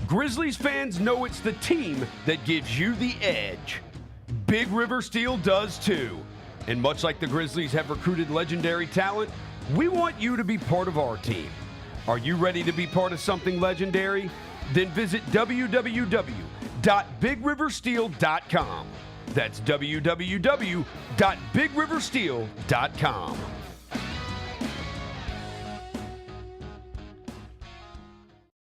Grizzlies fans know it's the team that gives you the edge. Big River Steel does too. And much like the Grizzlies have recruited legendary talent, we want you to be part of our team. Are you ready to be part of something legendary? Then visit www.bigriversteel.com. That's www.bigriversteel.com.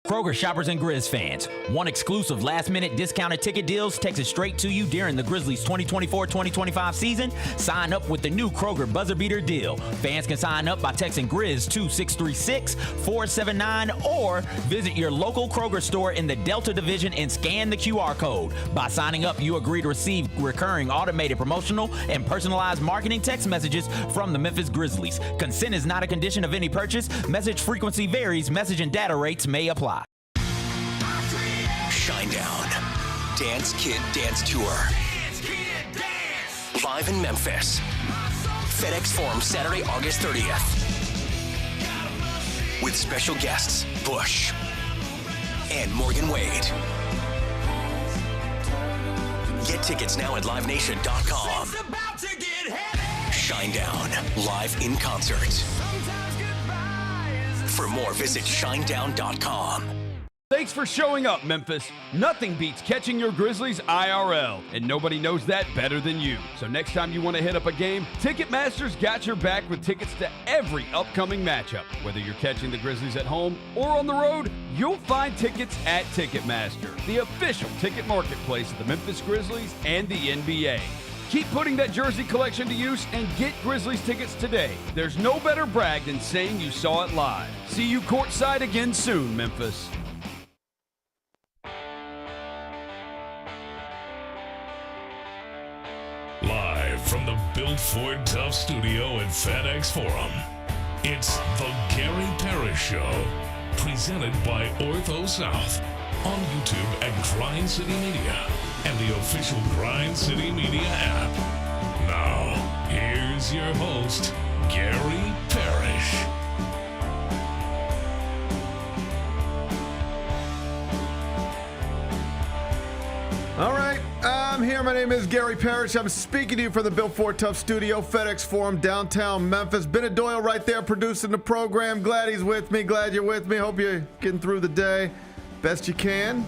Kroger shoppers and Grizz fans, one exclusive last-minute discounted ticket deals texted straight to you during the Grizzlies 2024-2025 season. Sign up with the new Kroger Buzzer Beater deal. Fans can sign up by texting Grizz to 636-479 or visit your local Kroger store in the Delta Division and scan the QR code. By signing up, you agree to receive recurring automated promotional and personalized marketing text messages from the Memphis Grizzlies. Consent is not a condition of any purchase. Message frequency varies. Message and data rates may apply. Shinedown. Dance Kid Dance Tour. Live in Memphis. FedEx Forum Saturday, August 30th. With special guests, Bush and Morgan Wade. Get tickets now at livenation.com. Shinedown, live in concert. For more, visit shinedown.com. Thanks for showing up, Memphis. Nothing beats catching your Grizzlies IRL, and nobody knows that better than you. So next time you want to hit up a game, Ticketmaster's got your back with tickets to every upcoming matchup. Whether you're catching the Grizzlies at home or on the road, you'll find tickets at Ticketmaster, the official ticket marketplace of the Memphis Grizzlies and the NBA. Keep putting that jersey collection to use and get Grizzlies tickets today. There's no better brag than saying you saw it live. See you courtside again soon, Memphis. Live from the Built Ford Tough studio at FedEx Forum, it's the Gary Parrish Show, presented by Ortho South, on YouTube at Grind City Media and the official Grind City Media app. Now, here's your host, Gary Parrish. All right, I'm here. My name is Gary Parrish. I'm speaking to you from the Built Ford Tough studio, FedEx Forum, downtown Memphis. Bennett Doyle right there producing the program. Glad he's with me. Glad you're with me. Hope you're getting through the day best you can.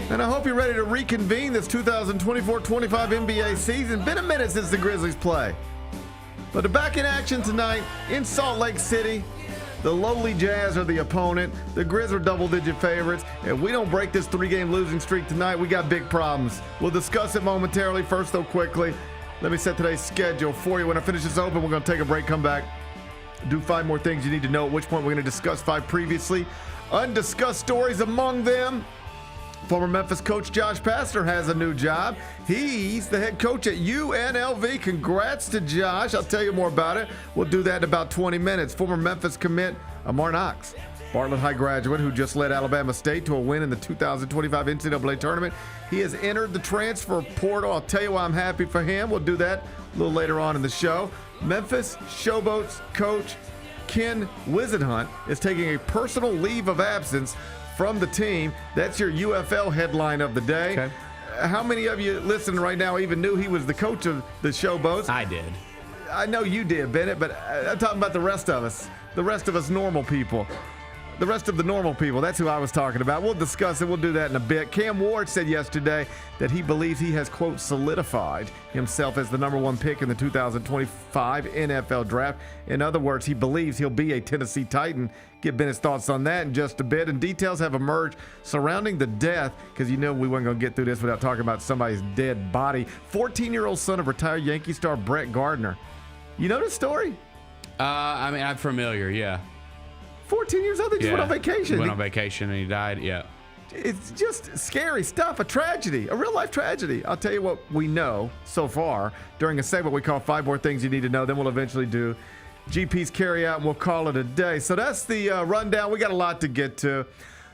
And I hope you're ready to reconvene this 2024-25 NBA season. Been a minute since the Grizzlies play. But they're back in action tonight in Salt Lake City. The lowly Jazz are the opponent. The Grizz are double-digit favorites. If we don't break this three-game losing streak tonight, we got big problems. We'll discuss it momentarily. First, though, quickly, let me set today's schedule for you. When I finish this open, we're going to take a break, come back, do 5 more things you need to know, at which point we're going to discuss 5 previously undiscussed stories. Among them, former Memphis coach Josh Pastner has a new job. He's the head coach at UNLV. Congrats to Josh. I'll tell you more about it. We'll do that in about 20 minutes. Former Memphis commit Amar Knox, Bartlett High graduate who just led Alabama State to a win in the 2025 NCAA tournament. He has entered the transfer portal. I'll tell you why I'm happy for him. We'll do that a little later on in the show. Memphis Showboats coach Ken Wisenhunt is taking a personal leave of absence from the team. That's your UFL headline of the day. Okay. How many of you listening right now even knew he was the coach of the Showboats? I did. I know you did, Bennett, but I'm talking about the rest of us. The rest of us normal people. The rest of the normal people, that's who I was talking about. We'll discuss it. We'll do that in a bit. Cam Ward said yesterday that he believes he has, quote, solidified himself as the number 1 pick in the 2025 NFL draft. In other words, he believes he'll be a Tennessee Titan. Get Bennett's thoughts on that in just a bit. And details have emerged surrounding the death, because you know we weren't going to get through this without talking about somebody's dead body. 14-year-old son of retired Yankee star Brett Gardner. You know this story? I mean, I'm familiar, yeah. 14 years old, they just went on vacation. Went on vacation and he died, yeah. It's just scary stuff, a tragedy, a real-life tragedy. I'll tell you what we know so far during a segment we call 5 More Things You Need to Know. Then we'll eventually do GP's carry-out, and we'll call it a day. So that's the rundown. We got a lot to get to.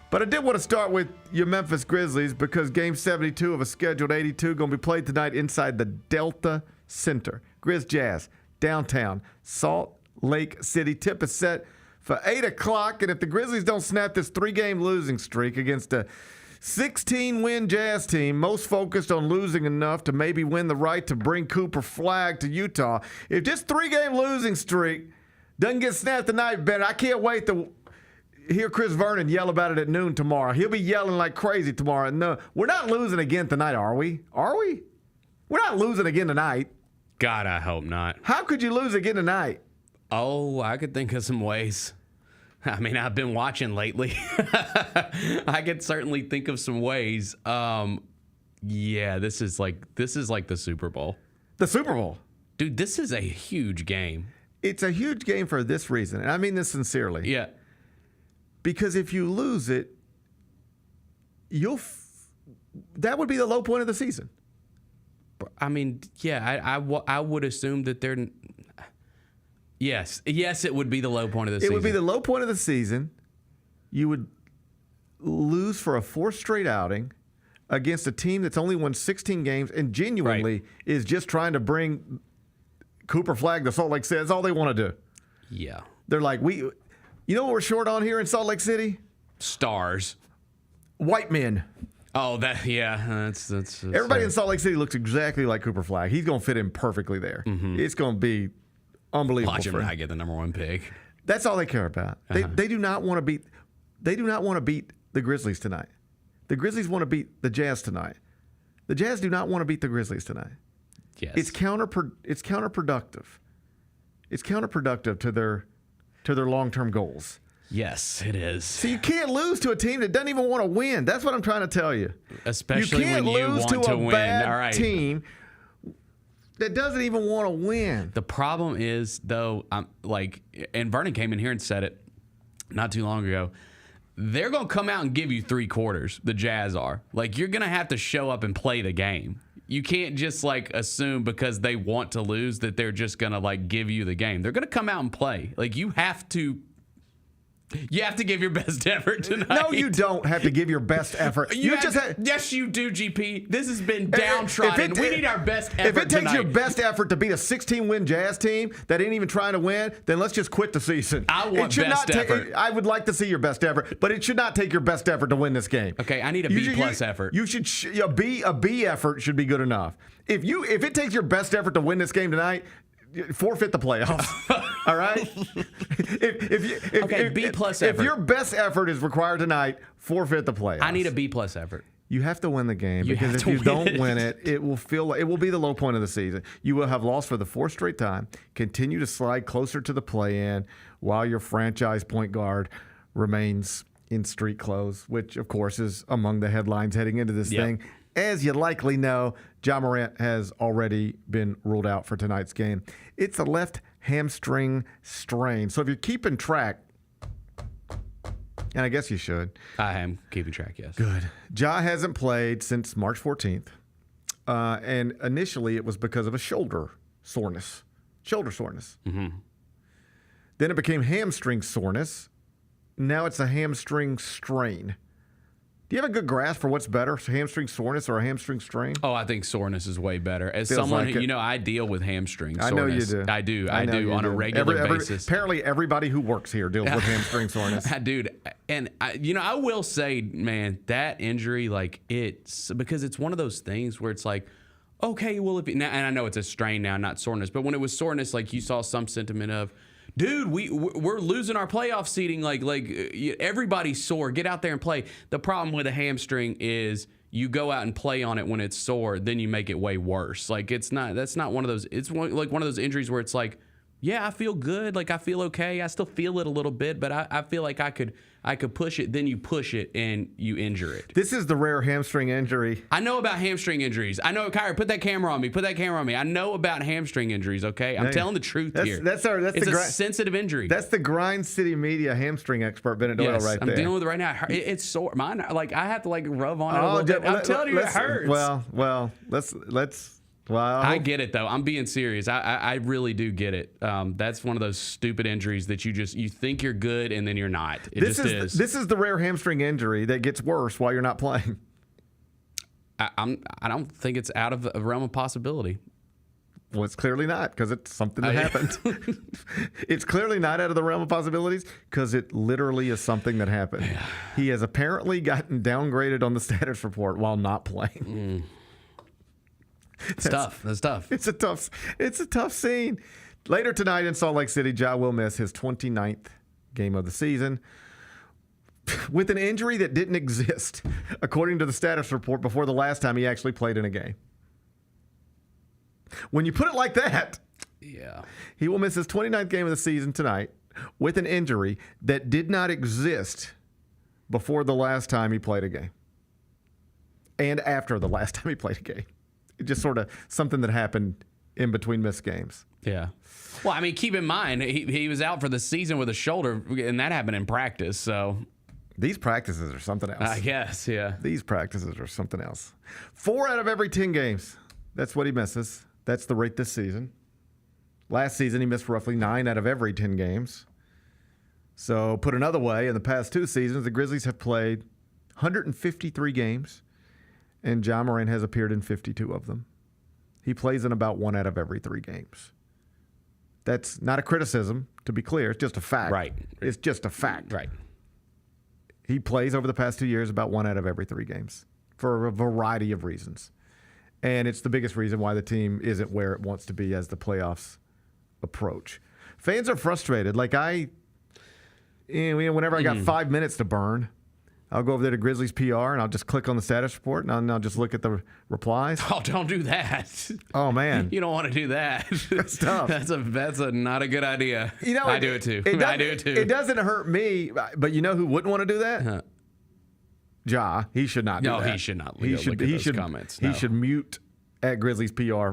But I did want to start with your Memphis Grizzlies, because Game 72 of a scheduled 82 going to be played tonight inside the Delta Center. Grizz Jazz, downtown Salt Lake City. Tip is set for 8 o'clock, and if the Grizzlies don't snap this 3-game losing streak against a 16-win Jazz team, most focused on losing enough to maybe win the right to bring Cooper Flagg to Utah, if this 3-game losing streak doesn't get snapped tonight, Ben, I can't wait to hear Chris Vernon yell about it at noon tomorrow. He'll be yelling like crazy tomorrow. No, we're not losing again tonight, are we? Are we? We're not losing again tonight. God, I hope not. How could you lose again tonight? Oh, I could think of some ways. I mean, I've been watching lately. I could certainly think of some ways. Yeah, this is like the Super Bowl. The Super Bowl. Dude, this is a huge game. It's a huge game for this reason, and I mean this sincerely. Yeah. Because if you lose it, that would be the low point of the season. I mean, yeah, I would assume that they're. Yes, it would be the low point of the season. It would be the low point of the season. You would lose for a 4th straight outing against a team that's only won 16 games and genuinely is just trying to bring Cooper Flagg to Salt Lake City. That's all they want to do. Yeah. They're like, you know what we're short on here in Salt Lake City? Stars. White men. Oh, that's Everybody in Salt Lake City looks exactly like Cooper Flagg. He's going to fit in perfectly there. Mm-hmm. It's going to be unbelievable. Watch him not get the number 1 pick. That's all they care about. They do not want to beat. They do not want to beat the Grizzlies tonight. The Grizzlies want to beat the Jazz tonight. The Jazz do not want to beat the Grizzlies tonight. Yes. It's counterproductive. It's counterproductive to their long-term goals. Yes, it is. So you can't lose to a team that doesn't even want to win. That's what I'm trying to tell you. Especially when you lose want to a win. bad All right. team that doesn't even want to win. The problem is, though, and Vernon came in here and said it not too long ago. They're going to come out and give you 3 quarters. The Jazz are. Like, you're going to have to show up and play the game. You can't just assume because they want to lose that they're just going to give you the game. They're going to come out and play. Like, you have to give your best effort tonight. No, you don't have to give your best effort. Yes, you do, GP. This has been downtrodden. We need our best effort If it takes tonight. your best effort to beat a 16-win Jazz team that ain't even trying to win, then let's just quit the season. I want best effort. I would like to see your best effort, but it should not take your best effort to win this game. Okay, I need a B+ effort. You should a B effort should be good enough. If it takes your best effort to win this game tonight, forfeit the playoffs. All right? B+ effort. If your best effort is required tonight, forfeit the playoffs. I need a B+ effort. You have to win the game because if you don't win it, it will be the low point of the season. You will have lost for the 4th straight time, continue to slide closer to the play-in while your franchise point guard remains in street clothes, which, of course, is among the headlines heading into this thing. As you likely know, Ja Morant has already been ruled out for tonight's game. It's a left hamstring strain. So if you're keeping track, and I guess you should. I am keeping track, yes. Good. Ja hasn't played since March 14th. And initially it was because of a shoulder soreness. Mm-hmm. Then it became hamstring soreness. Now it's a hamstring strain. Do you have a good grasp for what's better, hamstring soreness or a hamstring strain? Oh, I think soreness is way better. As Feels someone like who, it. I deal with hamstring soreness. I know you do. I do on a regular basis. Apparently, everybody who works here deals with hamstring soreness. Dude, and I will say, man, that injury, it's because it's one of those things where it's like, okay, well, and I know it's a strain now, not soreness, but when it was soreness, you saw some sentiment of, dude, we're losing our playoff seeding. Everybody's sore. Get out there and play. The problem with a hamstring is you go out and play on it when it's sore, then you make it way worse. That's not one of those. It's one of those injuries where it's like, yeah, I feel good. I feel okay. I still feel it a little bit, but I feel like I could push it. Then you push it and you injure it. This is the rare hamstring injury. I know about hamstring injuries. I know, Kyrie, put that camera on me. I know about hamstring injuries, okay? I'm telling the truth here. It's a sensitive injury. That's the Grind City Media hamstring expert, Bennett Doyle, right there. I'm dealing with it right now. It's sore. Mine, I have to rub on it a little bit. I'm telling you, it hurts. Well, let's. Well, I get it though. I'm being serious. I really do get it. That's one of those stupid injuries that you think you're good and then you're not. This is the rare hamstring injury that gets worse while you're not playing. I don't think it's out of a realm of possibility. Well, it's clearly not, because it's something that happened. It's clearly not out of the realm of possibilities, because it literally is something that happened. Yeah. He has apparently gotten downgraded on the status report while not playing. It's tough. That's tough. It's a tough scene. Later tonight in Salt Lake City, Ja will miss his 29th game of the season with an injury that didn't exist, according to the status report, before the last time he actually played in a game. When you put it like that, yeah, he will miss his 29th game of the season tonight with an injury that did not exist before the last time he played a game and after the last time he played a game. It's just sort of something that happened in between missed games. Yeah. Well, I mean, keep in mind, he was out for the season with a shoulder, and that happened in practice, so... These practices are something else. I guess, yeah. These practices are something else. 4 out of every 10 games. That's what he misses. That's the rate this season. Last season, he missed roughly 9 out of every 10 games. So, put another way, in the past 2 seasons, the Grizzlies have played 153 games, and Ja Morant has appeared in 52 of them. He plays in about 1 out of every 3 games. That's not a criticism, to be clear. It's just a fact. Right. It's just a fact. Right. He plays over the past 2 years about 1 out of every 3 games for a variety of reasons. And it's the biggest reason why the team isn't where it wants to be as the playoffs approach. Fans are frustrated. Like whenever I got 5 minutes to burn, I'll go over there to Grizzlies PR and I'll just click on the status report and I'll just look at the replies. Oh, don't do that. Oh, man. You don't want to do that. That's tough. That's a not a good idea. You know, I do it too. I do it too. It doesn't hurt me, but you know who wouldn't want to do that? Huh. Ja. He should not do that. No, he should not. Look at those comments. No. He should mute at Grizzlies PR.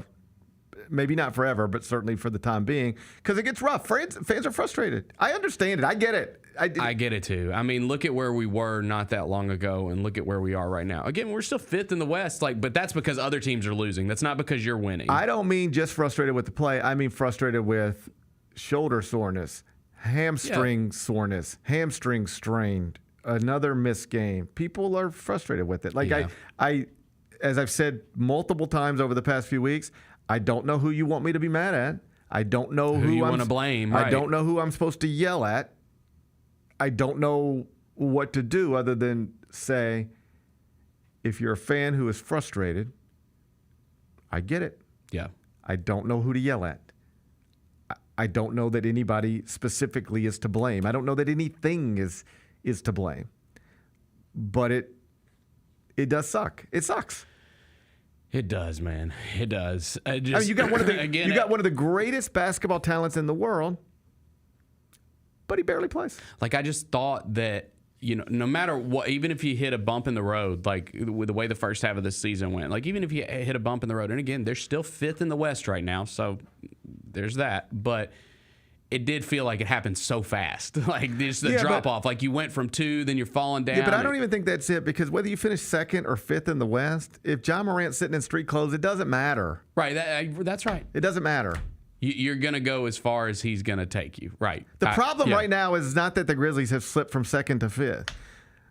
Maybe not forever, but certainly for the time being, because it gets rough. Fans are frustrated. I understand it. I get it. I get it too. I mean, look at where we were not that long ago, and look at where we are right now. Again, we're still 5th in the West, but that's because other teams are losing. That's not because you're winning. I don't mean just frustrated with the play. I mean frustrated with shoulder soreness, hamstring soreness, hamstring strained, another missed game. People are frustrated with it. I as I've said multiple times over the past few weeks, I don't know who you want me to be mad at. I don't know who you want to blame. Right. I don't know who I'm supposed to yell at. I don't know what to do other than say, if you're a fan who is frustrated, I get it. Yeah. I don't know who to yell at. I don't know that anybody specifically is to blame. I don't know that anything is to blame. But it does suck. It sucks. It does, man. It does. You got one of the greatest basketball talents in the world, but he barely plays. Like, I just thought that, no matter what, even if you hit a bump in the road, like with the way the first half of this season went, like even if you hit a bump in the road, and again, they're still 5th in the West right now, so there's that. But it did feel like it happened so fast. Like, just the drop off. Like, you went from 2, then you're falling down. Yeah, but I don't even think that's it, because whether you finish 2nd or 5th in the West, if Ja Morant's sitting in street clothes, it doesn't matter. Right, that's right. It doesn't matter. You're going to go as far as he's going to take you. Right. The problem right now is not that the Grizzlies have slipped from 2nd to 5th.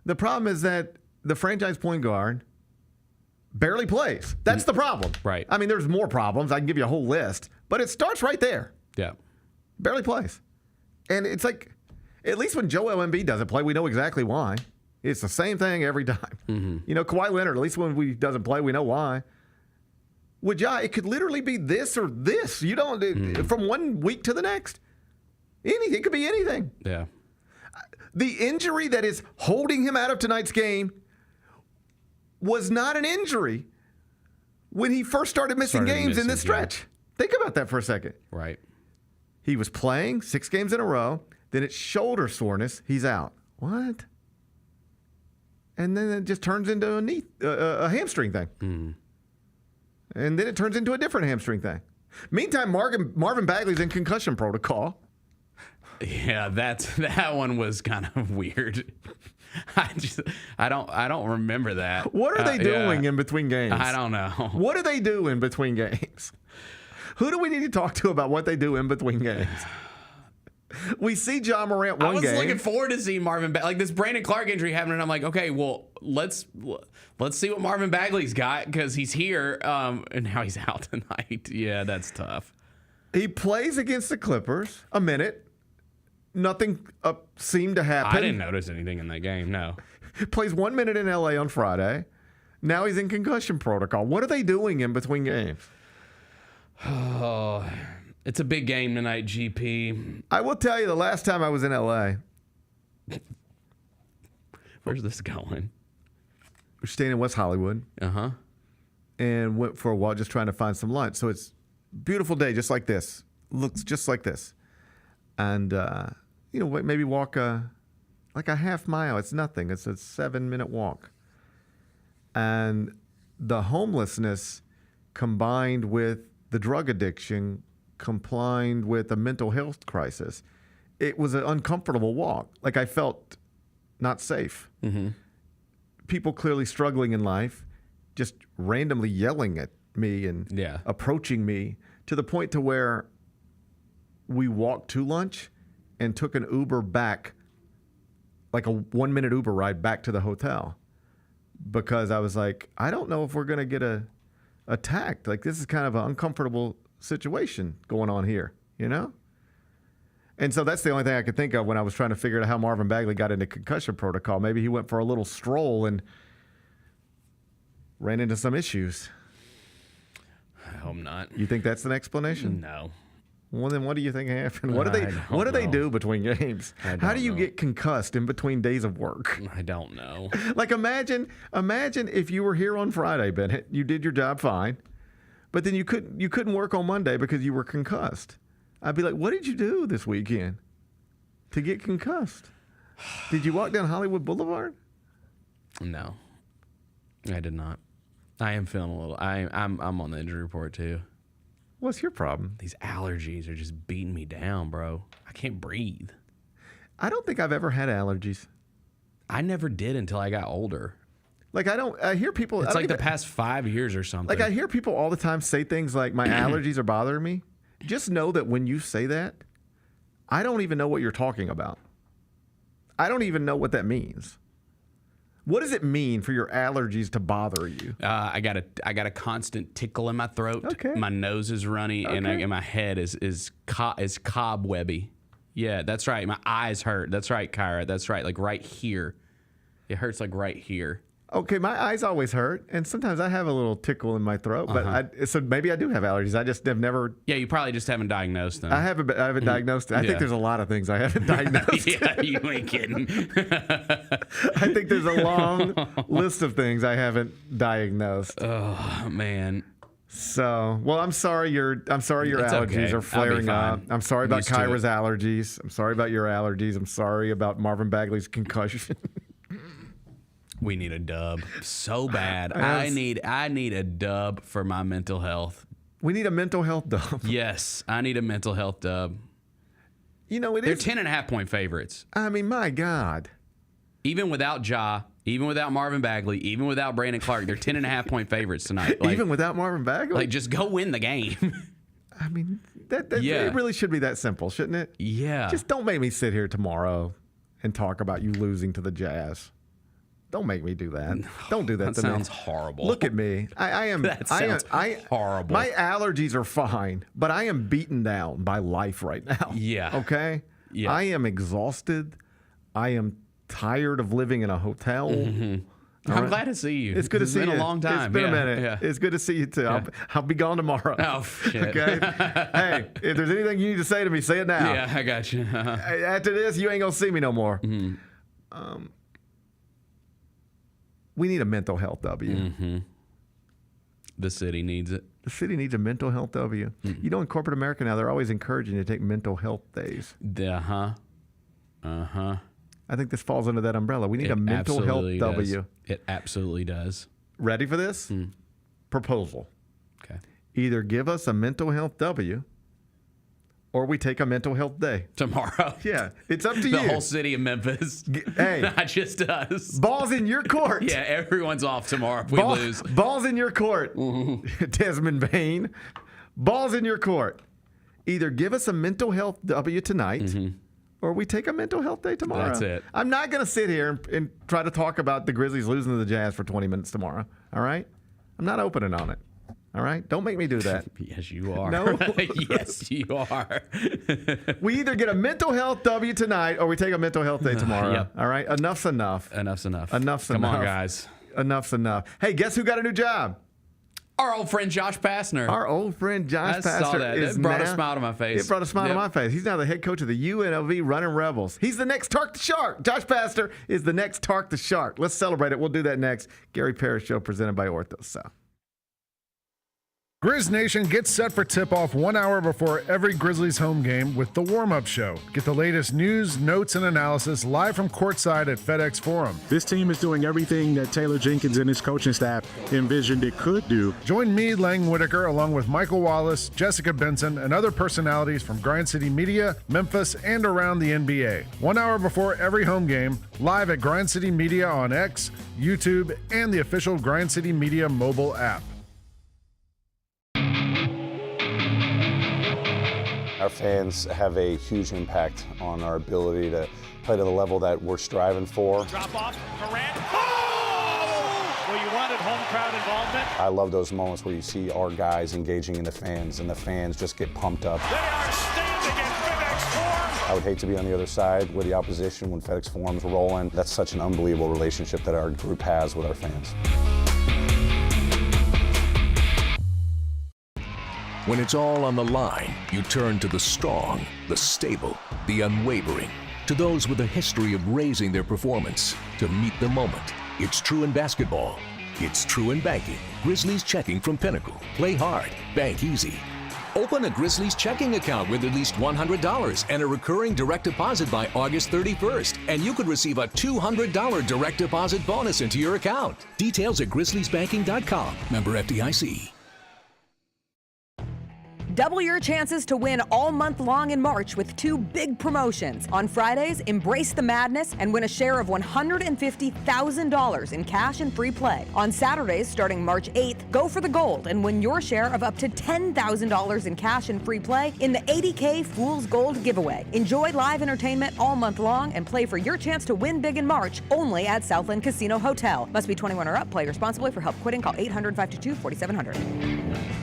The problem is that the franchise point guard barely plays. That's the problem. Right. I mean, there's more problems. I can give you a whole list, but it starts right there. Yeah. Barely plays. And it's like, at least when Joel Embiid doesn't play, we know exactly why. It's the same thing every time. Mm-hmm. Kawhi Leonard, at least when he doesn't play, we know why. With Ja, it could literally be this or this. You don't, from one week to the next. Anything. It could be anything. Yeah. The injury that is holding him out of tonight's game was not an injury when he first started missing games in this stretch. Yeah. Think about that for a second. Right. He was playing 6 games in a row. Then it's shoulder soreness. He's out. What? And then it just turns into a hamstring thing. Mm. And then it turns into a different hamstring thing. Meantime, Marvin Bagley's in concussion protocol. Yeah, that one was kind of weird. I don't remember that. What are they doing in between games? I don't know. What do they do in between games? Who do we need to talk to about what they do in between games? We see Ja Morant one game. I was looking forward to seeing Marvin Bagley. Like, this Brandon Clark injury happened, and I'm like, okay, well, let's see what Marvin Bagley's got because he's here and now he's out tonight. Yeah, that's tough. He plays against the Clippers a minute. Nothing seemed to happen. I didn't notice anything in that game, no. Plays 1 minute in L.A. on Friday. Now he's in concussion protocol. What are they doing in between games? Oh, it's a big game tonight, GP. I will tell you, the last time I was in L.A., where's this going? we're staying in West Hollywood. Uh-huh. And went for a while just trying to find some lunch. So it's a beautiful day, just like this. Looks just like this. And, maybe walk like a half mile. It's nothing. It's a 7-minute walk. And the homelessness combined with the drug addiction, combined with a mental health crisis, it was an uncomfortable walk. Like I felt not safe. Mm-hmm. People clearly struggling in life, just randomly yelling at me and approaching me to the point to where we walked to lunch and took an Uber back, like a 1-minute Uber ride back to the hotel, because I was like, I don't know if we're going to get attacked. Like, this is kind of an uncomfortable situation going on here, you know? And so that's the only thing I could think of when I was trying to figure out how Marvin Bagley got into concussion protocol. Maybe he went for a little stroll and ran into some issues. I hope not. You think that's an explanation? No. Well, then what do you think happened? What do they do between games? How do you get concussed in between days of work? I don't know. Like imagine if you were here on Friday, Bennett. You did your job fine, but then you couldn't work on Monday because you were concussed. I'd be like, what did you do this weekend to get concussed? Did you walk down Hollywood Boulevard? No, I did not. I am feeling a little. I'm on the injury report too. What's your problem? These allergies are just beating me down, bro. I can't breathe. I don't think I've ever had allergies. I never did until I got older. Like I hear people. It's like the past 5 years or something. Like I hear people all the time say things like, my allergies are bothering me. Just know that when you say that, I don't even know what you're talking about. I don't even know what that means. What does it mean for your allergies to bother you? I got a constant tickle in my throat. Okay. My nose is runny, and my head is cobwebby. Yeah, that's right. My eyes hurt. That's right, Kyra. That's right. Like right here, it hurts. Like right here. Okay, my eyes always hurt, and sometimes I have a little tickle in my throat. But so maybe I do have allergies. I just have never. Yeah, you probably just haven't diagnosed them. I haven't diagnosed it. I think there's a lot of things I haven't diagnosed. Yeah, you ain't kidding. I think there's a long list of things I haven't diagnosed. Oh man. So, well, I'm sorry your allergies are flaring up. I'm sorry about Kyra's allergies. I'm sorry about your allergies. I'm sorry about Marvin Bagley's concussion. We need a dub so bad. I need a dub for my mental health. We need a mental health dub. Yes, I need a mental health dub. You know, they're 10.5-point favorites. I mean, my God. Even without Ja, even without Marvin Bagley, even without Brandon Clark, they're 10.5-point favorites tonight. Even without Marvin Bagley? Like, just go win the game. I mean, it really should be that simple, shouldn't it? Yeah. Just don't make me sit here tomorrow and talk about you losing to the Jazz. Don't make me do that. Don't do that to me. That sounds horrible. Look at me. I am. That sounds horrible. My allergies are fine, but I am beaten down by life right now. Yeah. Okay? Yeah. I am exhausted. I am tired of living in a hotel. Mm-hmm. I'm glad to see you. It's good to see you. It's been a long time. It's been a minute. Yeah. It's good to see you, too. Yeah. I'll be gone tomorrow. Oh, shit. Okay? Hey, if there's anything you need to say to me, say it now. Yeah, I got you. After this, you ain't going to see me no more. Mm-hmm. We need a mental health W. Mm-hmm. The city needs it. The city needs a mental health W. Mm-hmm. You know, in corporate America now, they're always encouraging you to take mental health days. Uh-huh. I think this falls under that umbrella. We need a mental health W. It absolutely does. Ready for this? Proposal. Okay. Either give us a mental health W, or we take a mental health day. Tomorrow. Yeah, it's up to you. The whole city of Memphis. Hey. Not just us. Ball's in your court. Yeah, everyone's off tomorrow if we lose. Ball's in your court. Mm-hmm. Desmond Bain. Ball's in your court. Either give us a mental health W tonight, or we take a mental health day tomorrow. That's it. I'm not going to sit here and try to talk about the Grizzlies losing to the Jazz for 20 minutes tomorrow. All right? I'm not opening on it. All right? Don't make me do that. Yes, you are. No. Yes, you are. We either get a mental health W tonight or we take a mental health day tomorrow. Yep. All right? Enough's enough. Enough's enough. Enough's Come enough. on, guys. Enough's enough. Hey, guess who got a new job? Our old friend Josh Pastner. Our old friend Josh Pastner. saw that. It brought a smile to my face. It brought a smile to my face. He's now the head coach of the UNLV Running Rebels. He's the next Tark the Shark. Josh Pastner is the next Tark the Shark. Let's celebrate it. We'll do that next. Gary Parrish Show presented by Ortho South. Grizz Nation gets set for tip-off 1 hour before every Grizzlies home game with the warm-up show. Get the latest news, notes, and analysis live from courtside at FedEx Forum. This team is doing everything that Taylor Jenkins and his coaching staff envisioned it could do. Join me, Lang Whitaker, along with Michael Wallace, Jessica Benson, and other personalities from Grind City Media, Memphis, and around the NBA. 1 hour before every home game, live at Grind City Media on X, YouTube, and the official Grind City Media mobile app. Our fans have a huge impact on our ability to play to the level that we're striving for. Drop off, Morant. Oh! Well, you wanted home crowd involvement. I love those moments where you see our guys engaging in the fans, and the fans just get pumped up. They are standing at FedEx Forum. I would hate to be on the other side with the opposition when FedEx Forum's rolling. That's such an unbelievable relationship that our group has with our fans. When it's all on the line, you turn to the strong, the stable, the unwavering. To those with a history of raising their performance, to meet the moment. It's true in basketball. It's true in banking. Grizzlies Checking from Pinnacle. Play hard, bank easy. Open a Grizzlies checking account with at least $100 and a recurring direct deposit by August 31st, and you could receive a $200 direct deposit bonus into your account. Details at grizzliesbanking.com. Member FDIC. Double your chances to win all month long in March with two big promotions. On Fridays, embrace the madness and win a share of $150,000 in cash and free play. On Saturdays, starting March 8th, go for the gold and win your share of up to $10,000 in cash and free play in the 80K Fool's Gold giveaway. Enjoy live entertainment all month long and play for your chance to win big in March only at Southland Casino Hotel. Must be 21 or up. Play responsibly. For help quitting, call 800-522-4700.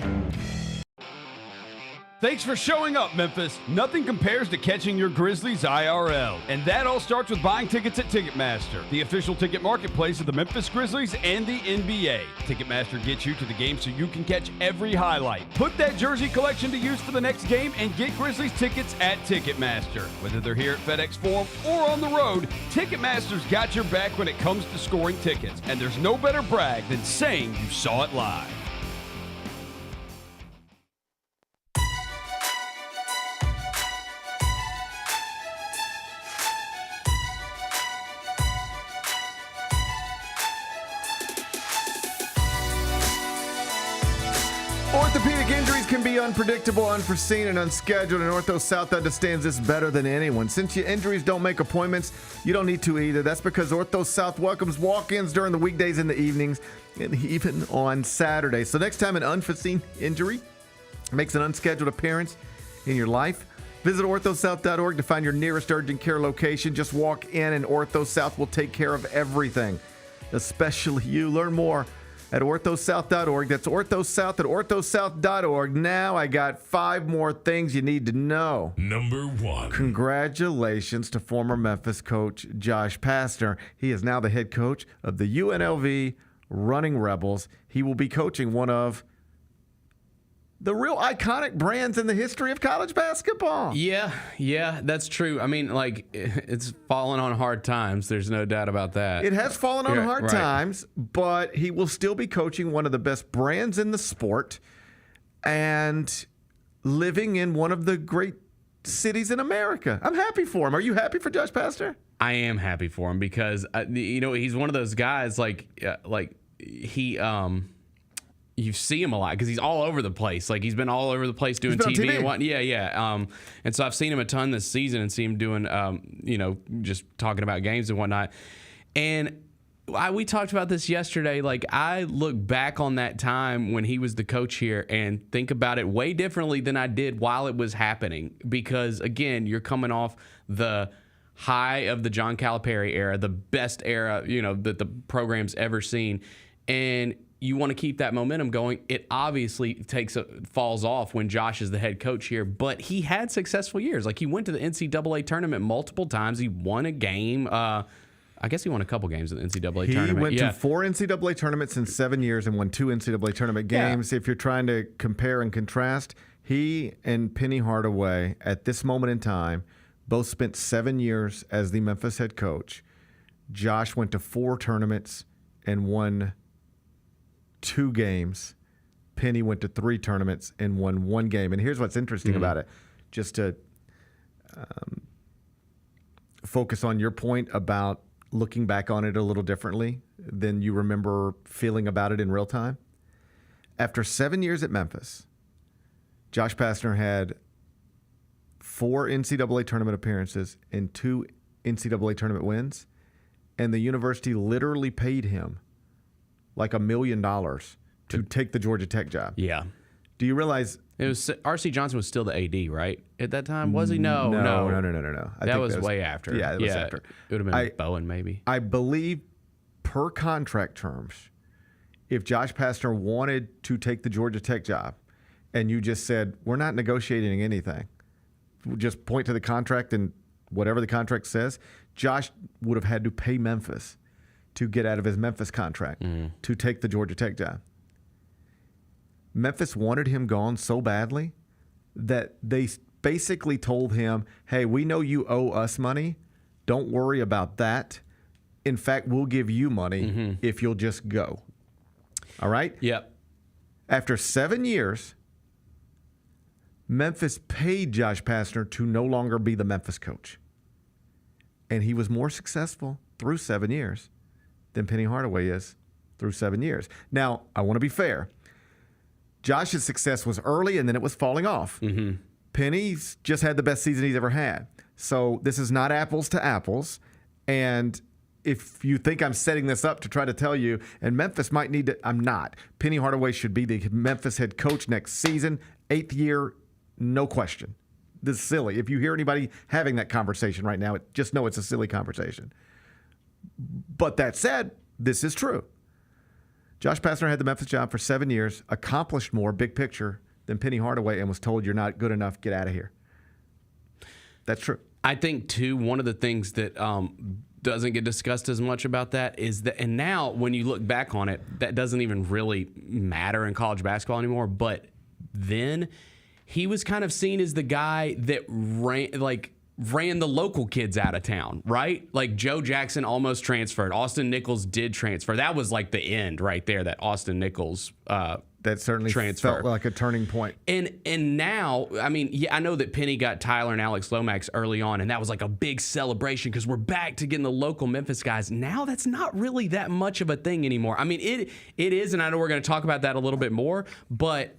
Thanks for showing up, Memphis. Nothing compares to catching your Grizzlies IRL. And that all starts with buying tickets at Ticketmaster, the official ticket marketplace of the Memphis Grizzlies and the NBA. Ticketmaster gets you to the game so you can catch every highlight. Put that jersey collection to use for the next game and get Grizzlies tickets at Ticketmaster. Whether they're here at FedEx Forum or on the road, Ticketmaster's got your back when it comes to scoring tickets. And there's no better brag than saying you saw it live. Orthopedic injuries can be unpredictable, unforeseen, and unscheduled, and Ortho South understands this better than anyone. Since your injuries don't make appointments, you don't need to either. That's because Ortho South welcomes walk-ins during the weekdays and the evenings, and even on Saturdays. So next time an unforeseen injury makes an unscheduled appearance in your life, visit orthosouth.org to find your nearest urgent care location. Just walk in, and Ortho South will take care of everything, especially you. Learn more at orthosouth.org. That's orthosouth at orthosouth.org. Now I got 5 more things you need to know. Number 1. Congratulations to former Memphis coach Josh Pastner. He is now the head coach of the UNLV Running Rebels. He will be coaching one of the real iconic brands in the history of college basketball. Yeah, that's true. I mean, like, it's fallen on hard times. There's no doubt about that. It has fallen on hard times, but he will still be coaching one of the best brands in the sport and living in one of the great cities in America. I'm happy for him. Are you happy for Josh Pastner? I am happy for him because, he's one of those guys, you see him a lot because he's all over the place. Like, he's been all over the place doing TV and what. Yeah. And so I've seen him a ton this season and see him doing, just talking about games and whatnot. And we talked about this yesterday. Like, I look back on that time when he was the coach here and think about it way differently than I did while it was happening. Because, again, you're coming off the high of the John Calipari era, the best era, that the program's ever seen. And you want to keep that momentum going. It obviously falls off when Josh is the head coach here, but he had successful years. Like, he went to the NCAA tournament multiple times. He won a game. I guess he won a couple games in the NCAA tournament. He went to 4 NCAA tournaments in 7 years and won 2 NCAA tournament games. If you're trying to compare and contrast, he and Penny Hardaway at this moment in time both spent 7 years as the Memphis head coach. Josh went to 4 tournaments and won 2 games. Penny went to 3 tournaments and won 1 game. And here's what's interesting about it, just to focus on your point about looking back on it a little differently than you remember feeling about it in real time. After 7 years at Memphis, Josh Pastner had 4 NCAA tournament appearances and 2 NCAA tournament wins, and the university literally paid him like $1 million to take the Georgia Tech job. Yeah. Do you realize it was R.C. Johnson was still the AD, right? At that time, was he? No. That was way after. Yeah, it was after. It would have been Bowen, maybe. I believe per contract terms, if Josh Pastner wanted to take the Georgia Tech job, and you just said, we're not negotiating anything, just point to the contract and whatever the contract says, Josh would have had to pay Memphis to get out of his Memphis contract to take the Georgia Tech job. Memphis wanted him gone so badly that they basically told him, hey, we know you owe us money. Don't worry about that. In fact, we'll give you money if you'll just go. All right? Yep. After 7 years, Memphis paid Josh Pastner to no longer be the Memphis coach. And he was more successful through 7 years than Penny Hardaway is through 7 years. Now, I want to be fair. Josh's success was early, and then it was falling off. Penny's just had the best season he's ever had. So this is not apples to apples. And if you think I'm setting this up to try to tell you, and Memphis might need to, I'm not. Penny Hardaway should be the Memphis head coach next season, 8th year, no question. This is silly. If you hear anybody having that conversation right now, just know it's a silly conversation. But that said, this is true. Josh Pastner had the Memphis job for 7 years, accomplished more, big picture, than Penny Hardaway, and was told, you're not good enough, get out of here. That's true. I think, too, one of the things that doesn't get discussed as much about that is that, and now when you look back on it, that doesn't even really matter in college basketball anymore, but then he was kind of seen as the guy that ran the local kids out of town, right? Like Joe Jackson almost transferred. Austin Nichols did transfer. That was like the end right there, that Austin Nichols that certainly transfer. Felt like a turning point. And now, I mean, yeah, I know that Penny got Tyler and Alex Lomax early on, and that was like a big celebration because we're back to getting the local Memphis guys. Now that's not really that much of a thing anymore. I mean, it is, and I know we're going to talk about that a little bit more, but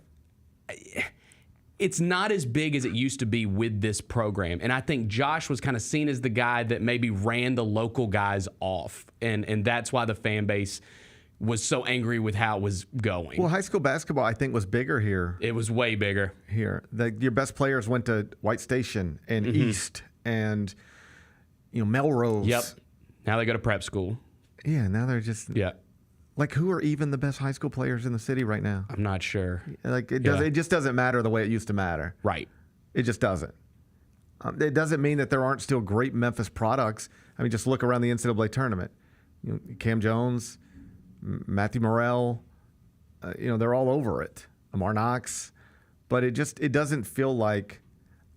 it's not as big as it used to be with this program. And I think Josh was kind of seen as the guy that maybe ran the local guys off. And that's why the fan base was so angry with how it was going. Well, high school basketball, I think, was bigger here. It was way bigger. Here. Your best players went to White Station and East and, Melrose. Yep. Now they go to prep school. Yeah, now they're just... Yeah. Like, who are even the best high school players in the city right now? I'm not sure. Like, it just doesn't matter the way it used to matter. Right. It just doesn't. It doesn't mean that there aren't still great Memphis products. I mean, just look around the NCAA tournament. Cam Jones, Matthew Morrell, they're all over it. Amar Knox. But it doesn't feel like,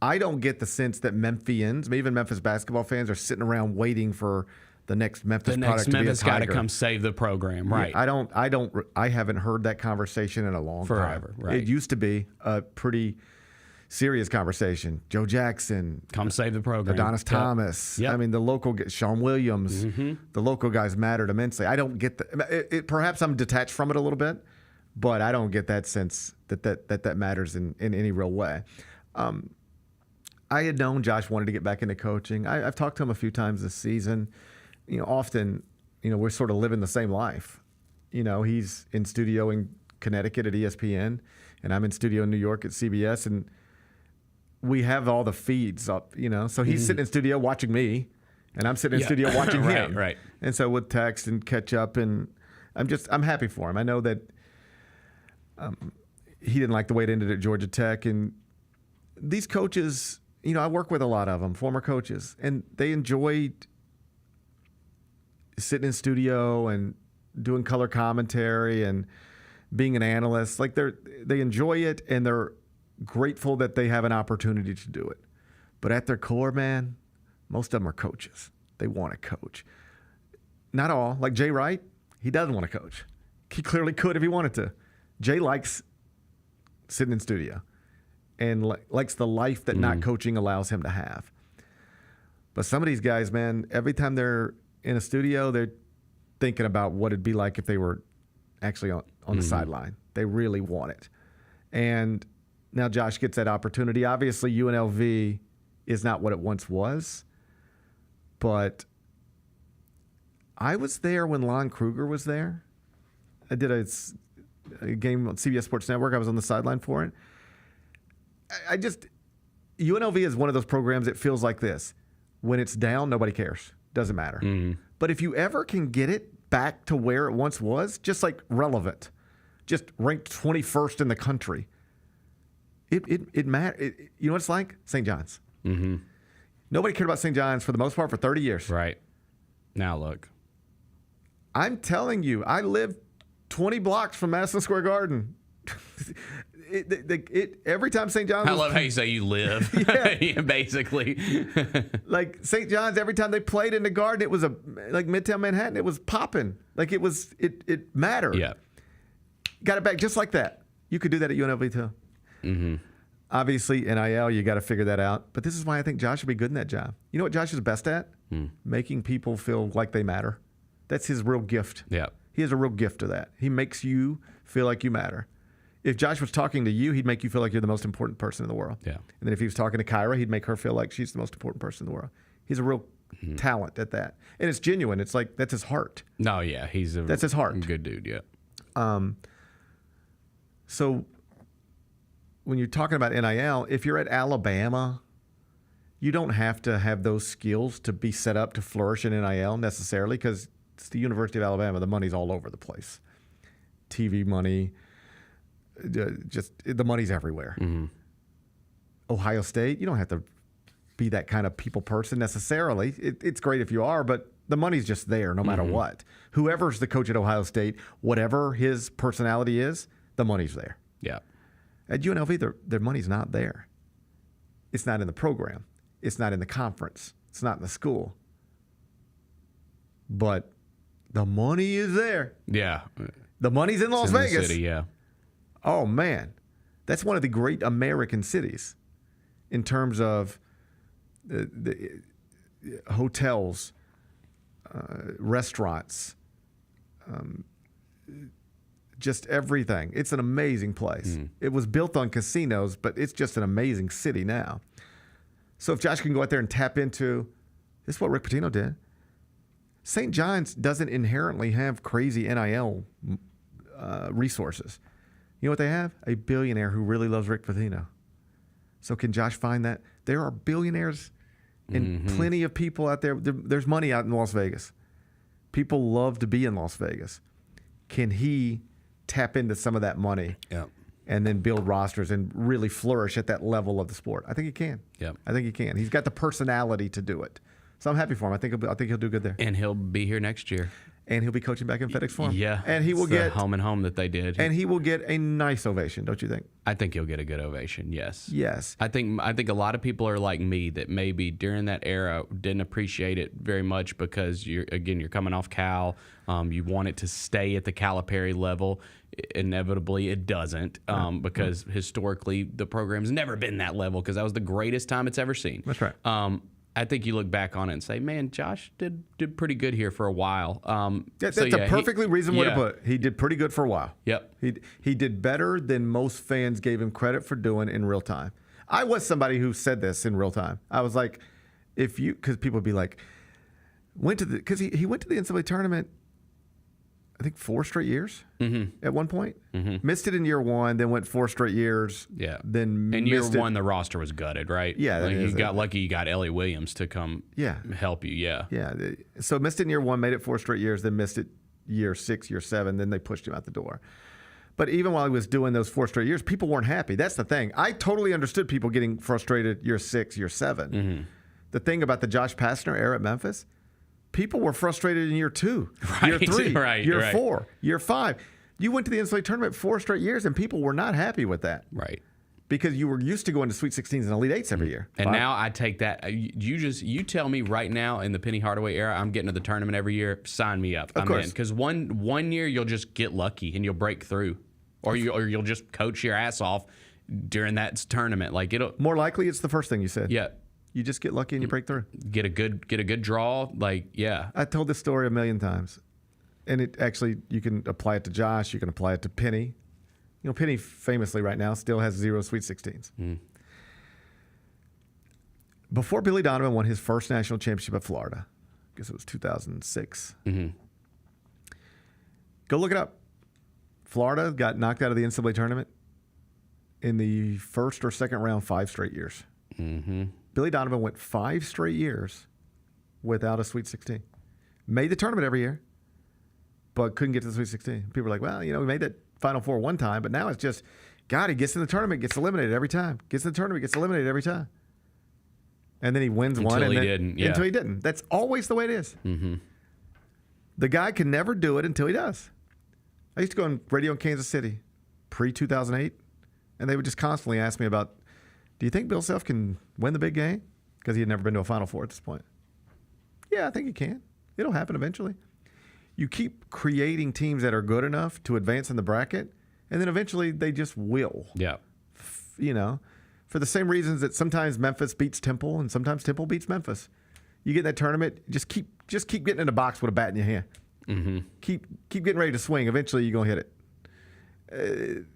I don't get the sense that Memphians, maybe even Memphis basketball fans, are sitting around waiting for the next Memphis product to be a Tiger. Got to come save the program, right? Yeah, I haven't heard that conversation in a long time. Forever, right? It used to be a pretty serious conversation. Joe Jackson, come save the program. Adonis Thomas. Yep. I mean, the local Sean Williams. The local guys mattered immensely. I don't get perhaps I'm detached from it a little bit, but I don't get that sense that matters in any real way. I had known Josh wanted to get back into coaching. I've talked to him a few times this season. Often we're sort of living the same life. He's in studio in Connecticut at ESPN, and I'm in studio in New York at CBS, and we have all the feeds up, So he's sitting in studio watching me, and I'm sitting in studio watching him. Right. And so we'll text and catch up, and I'm happy for him. I know that he didn't like the way it ended at Georgia Tech, and these coaches, I work with a lot of them, former coaches, and they enjoyed sitting in studio and doing color commentary and being an analyst. Like they enjoy it, and they're grateful that they have an opportunity to do it. But at their core, man, most of them are coaches. They want to coach. Not all. Like Jay Wright, he doesn't want to coach. He clearly could if he wanted to. Jay likes sitting in studio and likes the life that not coaching allows him to have. But some of these guys, man, every time they're in a studio, they're thinking about what it'd be like if they were actually on the sideline. They really want it. And now Josh gets that opportunity. Obviously, UNLV is not what it once was, but I was there when Lon Kruger was there. I did a game on CBS Sports Network. I was on the sideline for it. UNLV is one of those programs that feels like this. When it's down, nobody cares. Doesn't matter. But if you ever can get it back to where it once was, just like relevant, just ranked 21st in the country, it matters. You know what it's like? St. John's. Nobody cared about St. John's for the most part for 30 years. Right. Now look. I'm telling you, I live 20 blocks from Madison Square Garden. Every time St. John's. I love how you say you live. Yeah, basically. Like St. John's, every time they played in the Garden, it was like Midtown Manhattan. It was popping. Like it mattered. Yeah. Got it back just like that. You could do that at UNLV too. Obviously, NIL, you got to figure that out. But this is why I think Josh would be good in that job. You know what Josh is best at? Making people feel like they matter. That's his real gift. Yeah. He has a real gift to that. He makes you feel like you matter. If Josh was talking to you, he'd make you feel like you're the most important person in the world. Yeah. And then if he was talking to Kyra, he'd make her feel like she's the most important person in the world. He's a real talent at that. And it's genuine. It's like, that's his heart. No, yeah. That's his heart. Good dude, yeah. So when you're talking about NIL, if you're at Alabama, you don't have to have those skills to be set up to flourish in NIL necessarily, because it's the University of Alabama. The money's all over the place. TV money, just the money's everywhere. Ohio State, you don't have to be that kind of people person necessarily. It's great if you are, but the money's just there no matter what. Whoever's the coach at Ohio State, whatever his personality is, the money's there. Yeah. At UNLV, their money's not there. It's not in the program. It's not in the conference. It's not in the school. But the money is there. Yeah. The money's in Las Vegas. The city, yeah. Oh, man. That's one of the great American cities in terms of the hotels, restaurants, just everything. It's an amazing place. It was built on casinos, but it's just an amazing city now. So if Josh can go out there and tap into, this is what Rick Pitino did. St. John's doesn't inherently have crazy NIL resources. You know what they have? A billionaire who really loves Rick Pitino. So can Josh find that? There are billionaires and plenty of people out there. There's money out in Las Vegas. People love to be in Las Vegas. Can he tap into some of that money and then build rosters and really flourish at that level of the sport? I think he can. I think he can. He's got the personality to do it. So I'm happy for him. I think he'll do good there. And he'll be here next year. And he'll be coaching back in FedEx Forum. Yeah. And he will get get home and home that they did. And he will get a nice ovation, don't you think? I think he'll get a good ovation. Yes. Yes. I think a lot of people are like me that maybe during that era didn't appreciate it very much because you're coming off Cal. You want it to stay at the Calipari level. Inevitably, it doesn't because historically the program's never been that level because that was the greatest time it's ever seen. That's right. I think you look back on it and say, man, Josh did pretty good here for a while. That's a perfectly reasonable way to put it. He did pretty good for a while. Yep. He did better than most fans gave him credit for doing in real time. I was somebody who said this in real time. I was like, because people would be like, because he went to the NCAA tournament, I think 4 straight years at one point. Missed it in year 1, then went 4 straight years. Yeah. Then in year 1, the roster was gutted, right? Yeah. Like you got lucky you got Ellie Williams to come help you. Yeah. Yeah. So missed it in year 1, made it 4 straight years, then missed it year 6, year 7, then they pushed him out the door. But even while he was doing those 4 straight years, people weren't happy. That's the thing. I totally understood people getting frustrated year 6, year 7. The thing about the Josh Pastner era at Memphis, people were frustrated in year 2, year 3, year 4, year 5. You went to the NCAA tournament 4 straight years, and people were not happy with that. Right. Because you were used to going to Sweet 16s and Elite 8s every year. And now I take that. You tell me right now in the Penny Hardaway era, I'm getting to the tournament every year. Sign me up. Of course. Because one year you'll just get lucky and you'll break through, or you'll just coach your ass off during that tournament. Like it'll more likely it's the first thing you said. Yeah. You just get lucky and you break through. Get a good draw. Like yeah. I told this story a million times, and it actually you can apply it to Josh. You can apply it to Penny. You know, Penny famously right now still has 0 Sweet 16s. Before Billy Donovan won his first national championship at Florida, I guess it was 2006. Go look it up. Florida got knocked out of the NCAA tournament in the first or second round 5 straight years. Billy Donovan went 5 straight years without a Sweet 16. Made the tournament every year, but couldn't get to the Sweet 16. People were like, well, you know, we made that Final Four one time, but now it's just, God, he gets in the tournament, gets eliminated every time. Gets in the tournament, gets eliminated every time. And then he wins one. Until he didn't. That's always the way it is. The guy can never do it until he does. I used to go on radio in Kansas City pre-2008, and they would just constantly ask me about, do you think Bill Self can win the big game? Because he had never been to a Final Four at this point. Yeah, I think he can. It'll happen eventually. You keep creating teams that are good enough to advance in the bracket, and then eventually they just will. Yeah. You know, for the same reasons that sometimes Memphis beats Temple and sometimes Temple beats Memphis. You get in that tournament, just keep getting in a box with a bat in your hand. Keep getting ready to swing. Eventually you're going to hit it.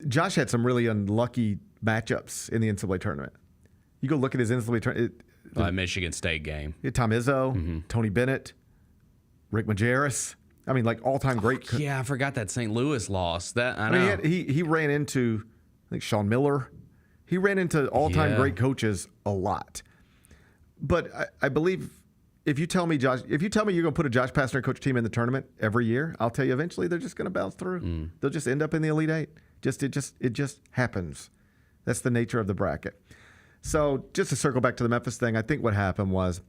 Josh had some really unlucky matchups in the NCAA tournament. You go look at his NCAA tournament. Michigan State game. Tom Izzo, Tony Bennett, Rick Majerus. I mean, like all-time great. Yeah, I forgot that St. Louis loss. That I know. Mean, he ran into, I think, Sean Miller. He ran into all-time great coaches a lot. But I believe if you tell me, Josh, you're going to put a Josh Pastner coach team in the tournament every year, I'll tell you eventually they're just going to bounce through. They'll just end up in the Elite 8. It just happens. That's the nature of the bracket. So just to circle back to the Memphis thing, I think what happened was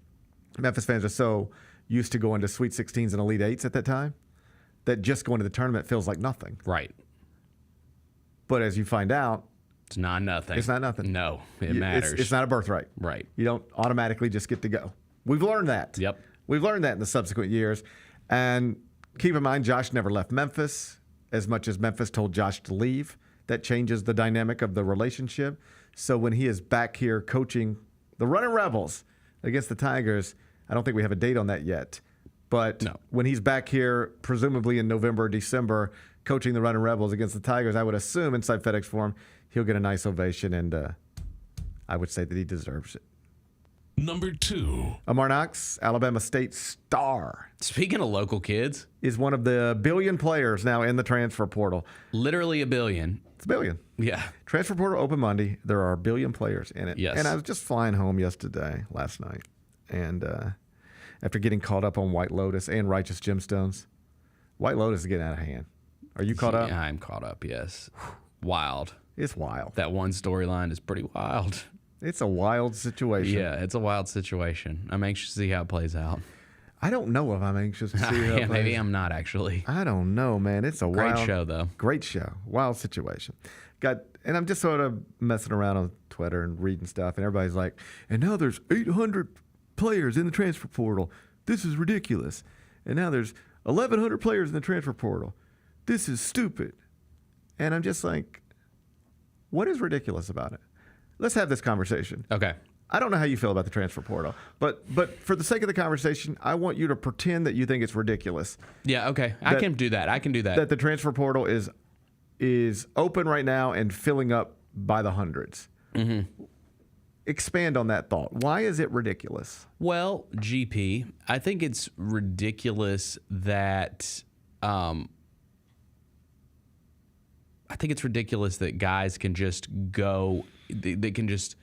Memphis fans are so used to going to Sweet 16s and Elite 8s at that time that just going to the tournament feels like nothing. Right. But as you find out, it's not nothing. It's not nothing. No, it matters. It's not a birthright. Right. You don't automatically just get to go. We've learned that. Yep. We've learned that in the subsequent years. And keep in mind, Josh never left Memphis as much as Memphis told Josh to leave. That changes the dynamic of the relationship. So when he is back here coaching the Running Rebels against the Tigers, I don't think we have a date on that yet. But when he's back here, presumably in November or December, coaching the Running Rebels against the Tigers, I would assume inside FedEx Forum, he'll get a nice ovation, and I would say that he deserves it. Number 2. Amar Knox, Alabama State star. Speaking of local kids, is one of the billion players now in the transfer portal. Literally a billion. It's a billion. Yeah. Transfer portal open Monday. There are a billion players in it. Yes. And I was just flying home last night, and after getting caught up on White Lotus and Righteous Gemstones, White Lotus is getting out of hand. Are you caught up? Yeah, I'm caught up, yes. Wild. It's wild. That one storyline is pretty wild. It's a wild situation. Yeah, it's a wild situation. I'm anxious to see how it plays out. I don't know if I'm anxious to see how it plays out. Maybe I'm not, actually. I don't know, man. It's a great show, though. Great show. Wild situation. And I'm just sort of messing around on Twitter and reading stuff, and everybody's like, and now there's 800 players in the transfer portal. This is ridiculous. And now there's 1,100 players in the transfer portal. This is stupid. And I'm just like, what is ridiculous about it? Let's have this conversation. Okay. I don't know how you feel about the transfer portal, but for the sake of the conversation, I want you to pretend that you think it's ridiculous. Yeah, okay. I can do that. That the transfer portal is open right now and filling up by the hundreds. expand on that thought. Why is it ridiculous? Well, GP, I think it's ridiculous that guys can just go. They can just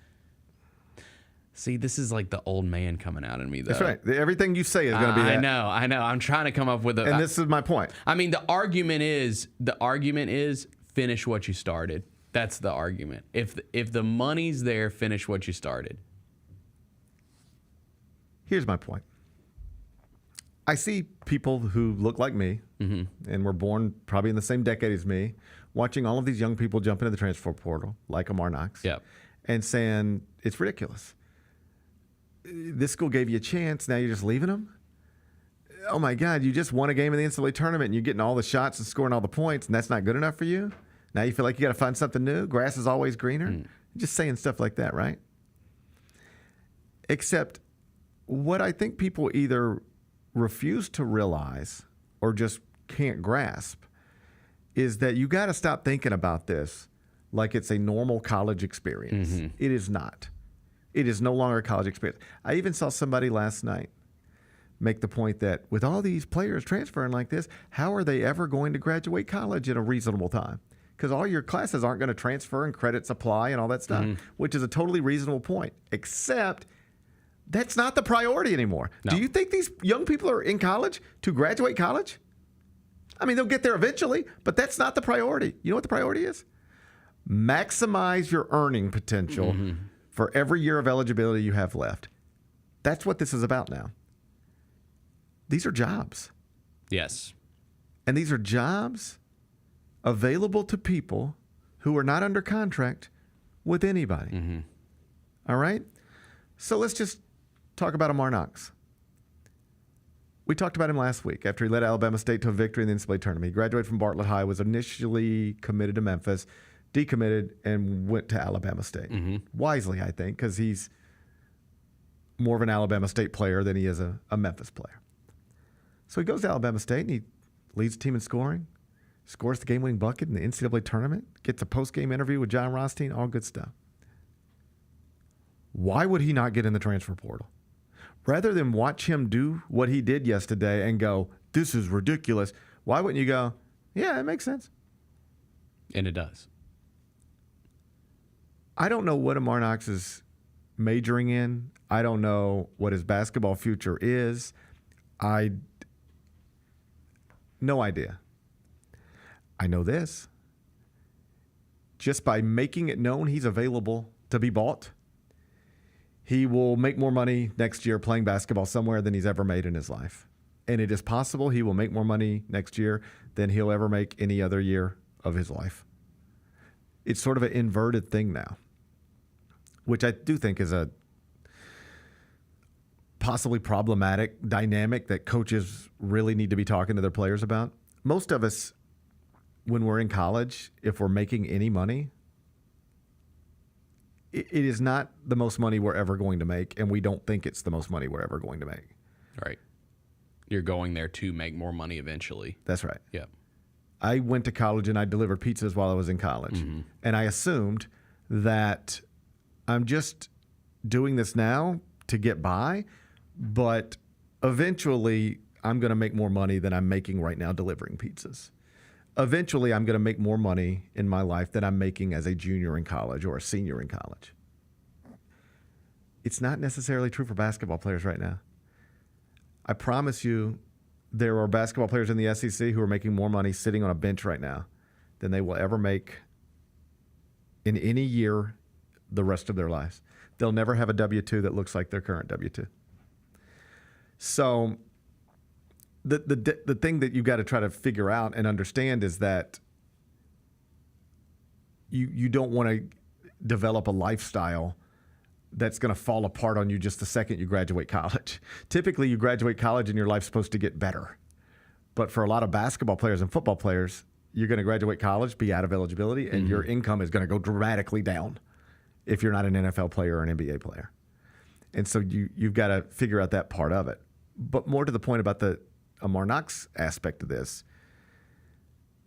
see. This is like the old man coming out in me, though. That's right. Everything you say is going to be. I know. I'm trying to come up with and this is my point. I mean, the argument is finish what you started. That's the argument. If the money's there, finish what you started. Here's my point. I see people who look like me and were born probably in the same decade as me, watching all of these young people jump into the transfer portal like Amar Knox and saying, it's ridiculous. This school gave you a chance. Now you're just leaving them? Oh, my God, you just won a game in the NCAA tournament and you're getting all the shots and scoring all the points, and that's not good enough for you? Now you feel like you got to find something new? Grass is always greener? Just saying stuff like that, right? Except what I think people either refuse to realize or just can't grasp is that you got to stop thinking about this like it's a normal college experience. It is not. It is no longer a college experience. I even saw somebody last night make the point that with all these players transferring like this, how are they ever going to graduate college in a reasonable time? Because all your classes aren't going to transfer and credits apply and all that stuff, which is a totally reasonable point, except that's not the priority anymore. No. Do you think these young people are in college to graduate college? I mean, they'll get there eventually, but that's not the priority. You know what the priority is? Maximize your earning potential for every year of eligibility you have left. That's what this is about now. These are jobs. Yes. And these are jobs available to people who are not under contract with anybody. All right? So let's just talk about Amar Knox. We talked about him last week after he led Alabama State to a victory in the NCAA tournament. He graduated from Bartlett High, was initially committed to Memphis, decommitted, and went to Alabama State. Wisely, I think, because he's more of an Alabama State player than he is a Memphis player. So he goes to Alabama State, and he leads the team in scoring, scores the game-winning bucket in the NCAA tournament, gets a post-game interview with John Rothstein, all good stuff. Why would he not get in the transfer portal? Rather than watch him do what he did yesterday and go, this is ridiculous, why wouldn't you go, yeah, it makes sense? And it does. I don't know what Amar Knox is majoring in. I don't know what his basketball future is. No idea. I know this. Just by making it known he's available to be bought, he will make more money next year playing basketball somewhere than he's ever made in his life. And it is possible he will make more money next year than he'll ever make any other year of his life. It's sort of an inverted thing now, which I do think is a possibly problematic dynamic that coaches really need to be talking to their players about. Most of us, when we're in college, if we're making any money, it is not the most money we're ever going to make, and we don't think it's the most money we're ever going to make. Right. You're going there to make more money eventually. That's right. Yeah. I went to college and I delivered pizzas while I was in college. And I assumed that I'm just doing this now to get by, but eventually I'm going to make more money than I'm making right now delivering pizzas. Eventually I'm going to make more money in my life than I'm making as a junior in college or a senior in college. It's not necessarily true for basketball players right now. I promise you, there are basketball players in the SEC who are making more money sitting on a bench right now than they will ever make in any year the rest of their lives. They'll never have a W-2 that looks like their current W-2. So the thing that you've got to try to figure out and understand is that you don't want to develop a lifestyle that's going to fall apart on you just the second you graduate college. Typically, you graduate college and your life's supposed to get better. But for a lot of basketball players and football players, you're going to graduate college, be out of eligibility, and your income is going to go dramatically down if you're not an NFL player or an NBA player. And so you've got to figure out that part of it. But more to the point about the Amar Knox aspect of this,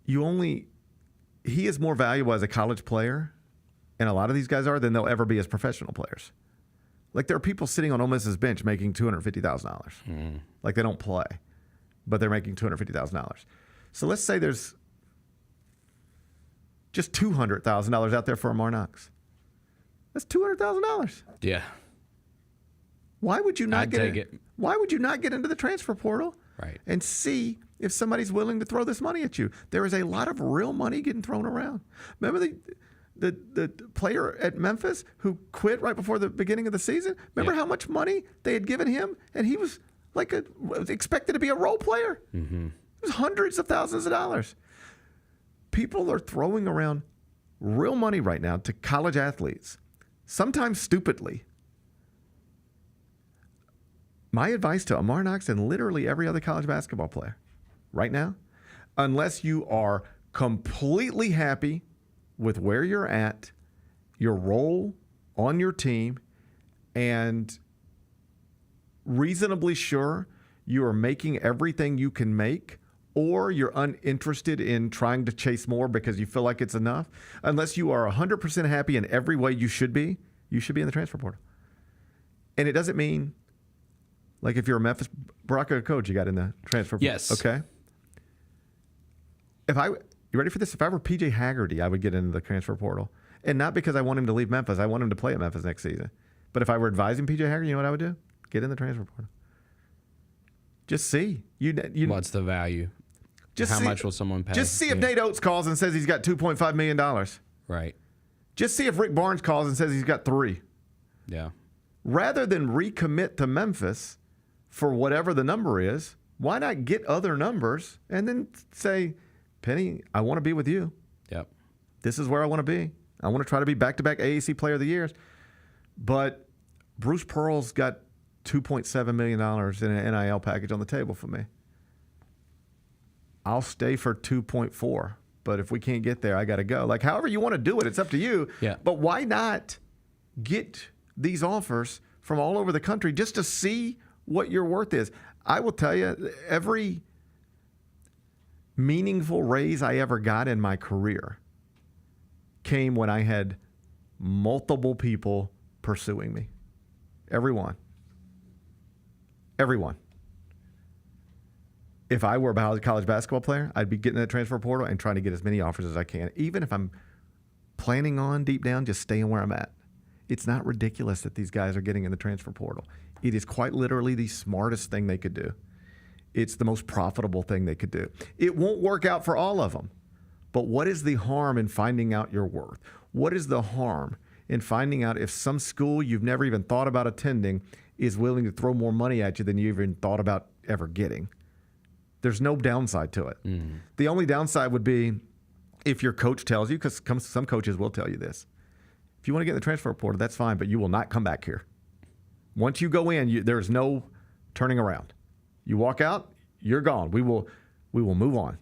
he is more valuable as a college player, and a lot of these guys are, than they'll ever be as professional players. Like there are people sitting on Ole Miss's bench making $250,000. Like they don't play, but they're making $250,000. So let's say there's just $200,000 out there for Amar Knox. That's $200,000. Yeah. Why would you not I'd take it. Why would you not get into the transfer portal and see if somebody's willing to throw this money at you? There is a lot of real money getting thrown around. Remember the player at Memphis who quit right before the beginning of the season? Remember how much money they had given him? And he was like expected to be a role player. Mm-hmm. It was hundreds of thousands of dollars. People are throwing around real money right now to college athletes, sometimes stupidly. My advice to Amar Knox and literally every other college basketball player right now, unless you are completely happy with where you're at, your role on your team, and reasonably sure you are making everything you can make, or you're uninterested in trying to chase more because you feel like it's enough, unless you are 100% happy in every way you should be in the transfer portal. And it doesn't mean, like if you're a Memphis Baraka coach, you got in the transfer portal. Yes. Okay. You ready for this? If I were PJ Haggerty, I would get into the transfer portal. And not because I want him to leave Memphis. I want him to play at Memphis next season. But if I were advising PJ Haggerty, you know what I would do? Get in the transfer portal. Just see. What's the value? How much will someone pay? Just see if Nate Oates calls and says he's got $2.5 million. Right. Just see if Rick Barnes calls and says he's got $3 million. Yeah. Rather than recommit to Memphis for whatever the number is, why not get other numbers and then say, Penny, I want to be with you. Yep. This is where I want to be. I want to try to be back-to-back AAC Player of the Years. But Bruce Pearl's got $2.7 million in an NIL package on the table for me. I'll stay for 2.4, but if we can't get there, I got to go. Like, however you want to do it, it's up to you. Yeah. But why not get these offers from all over the country just to see what your worth is? I will tell you, every meaningful raise I ever got in my career came when I had multiple people pursuing me. Everyone. If I were a college basketball player, I'd be getting in the transfer portal and trying to get as many offers as I can, even if I'm planning on deep down just staying where I'm at. It's not ridiculous that these guys are getting in the transfer portal. It is quite literally the smartest thing they could do. It's the most profitable thing they could do. It won't work out for all of them, but what is the harm in finding out your worth? What is the harm in finding out if some school you've never even thought about attending is willing to throw more money at you than you even thought about ever getting? There's no downside to it. Mm-hmm. The only downside would be if your coach tells you, because some coaches will tell you this. If you want to get in the transfer portal, that's fine, but you will not come back here. Once you go in, there's no turning around. You walk out, you're gone. We will move on.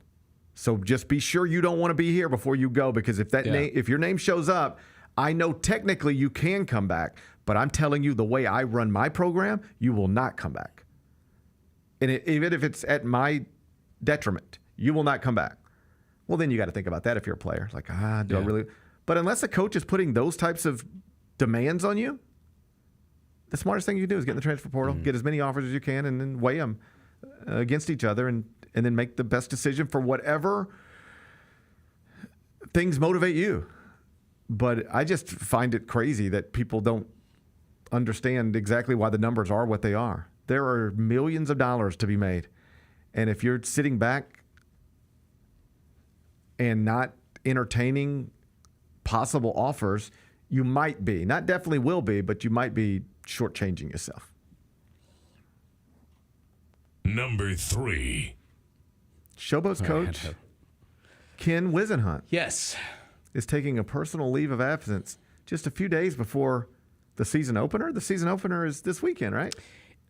So just be sure you don't want to be here before you go, because if your name shows up, I know technically you can come back, but I'm telling you the way I run my program, you will not come back. And even if it's at my detriment, you will not come back. Well, then you got to think about that if you're a player. It's like, I really? But unless a coach is putting those types of demands on you, the smartest thing you can do is get in the transfer portal, get as many offers as you can, and then weigh them against each other, and then make the best decision for whatever things motivate you. But I just find it crazy that people don't understand exactly why the numbers are what they are. There are millions of dollars to be made. And if you're sitting back and not entertaining possible offers, you might be, not definitely will be, but you might be shortchanging yourself. Number 3. Showboats coach Ken Wisenhunt. Yes. Is taking a personal leave of absence just a few days before the season opener. The season opener is this weekend, right?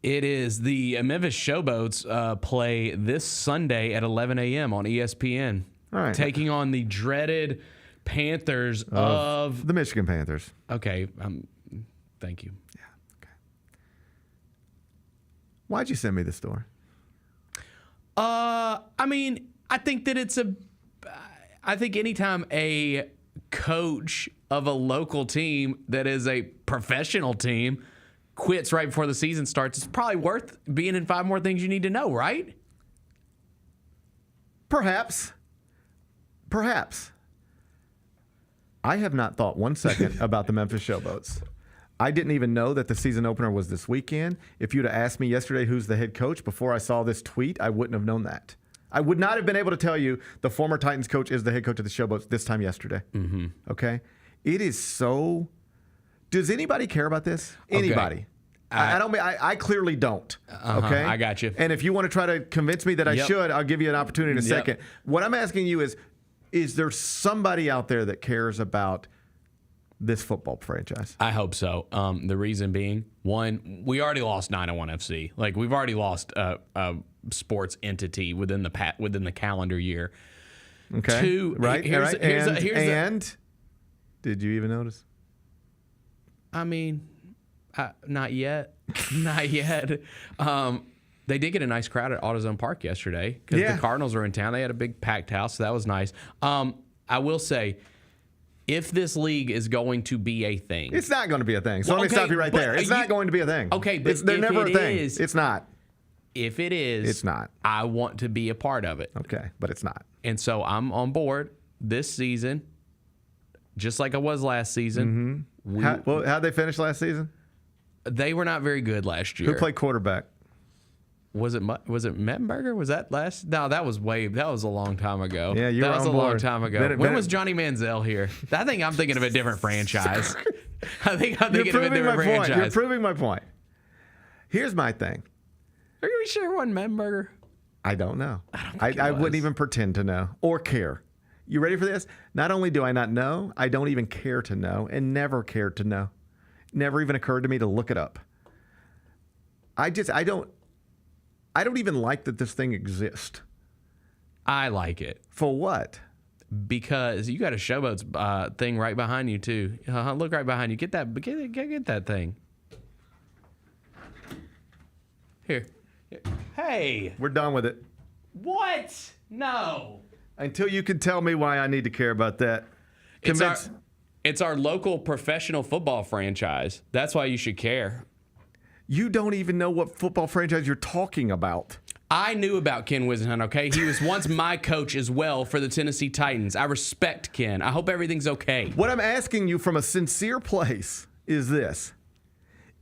It is. The Memphis Showboats play this Sunday at 11 a.m. on ESPN. All right. Taking on the dreaded Panthers of the Michigan Panthers. Okay. Thank you. Yeah. Okay. Why'd you send me this story? I mean, I think that I think anytime a coach of a local team that is a professional team quits right before the season starts, it's probably worth being in 5 more things you need to know, right? Perhaps. I have not thought 1 second about the Memphis Showboats. I didn't even know that the season opener was this weekend. If you'd have asked me yesterday who's the head coach before I saw this tweet, I wouldn't have known that. I would not have been able to tell you the former Titans coach is the head coach of the Showboats this time yesterday. Mm-hmm. Okay? It is so... Does anybody care about this? Anybody? Okay. I clearly don't. Okay? I got you. And if you want to try to convince me that I should, I'll give you an opportunity in a second. What I'm asking you is there somebody out there that cares about this football franchise? I hope so. The reason being, one, we already lost 901 FC. Like, we've already lost a sports entity within the calendar year. Okay. Two, right. And did you even notice? I mean, not yet. Not yet. They did get a nice crowd at AutoZone Park yesterday because the Cardinals were in town. They had a big packed house, so that was nice. I will say, if this league is going to be a thing, it's not going to be a thing. So let me stop you right there. It's not going to be a thing. Okay, but they're never a thing. It's not. If it is, it's not. I want to be a part of it. Okay, but it's not. And so I'm on board this season, just like I was last season. Mm-hmm. How'd they finish last season? They were not very good last year. Who played quarterback? Was it Mettenberger? Was that last? No, that was a long time ago. Yeah, that was a board. long time ago. When was Johnny Manziel here? I think I'm thinking of a different franchise. I'm thinking of a different franchise. You're proving my point. Here's my thing. Are you sure it wasn't Mettenberger? I don't know. I wouldn't even pretend to know or care. You ready for this? Not only do I not know, I don't even care to know and never cared to know. Never even occurred to me to look it up. I don't even like that this thing exists. I like it. For what? Because you got a Showboats thing right behind you too. Look right behind you. Get that thing. Here. Hey. We're done with it. What? No. Until you can tell me why I need to care about that. It's our local professional football franchise. That's why you should care. You don't even know what football franchise you're talking about. I knew about Ken Wisenhunt, okay? He was once my coach as well for the Tennessee Titans. I respect Ken. I hope everything's okay. What I'm asking you from a sincere place is this.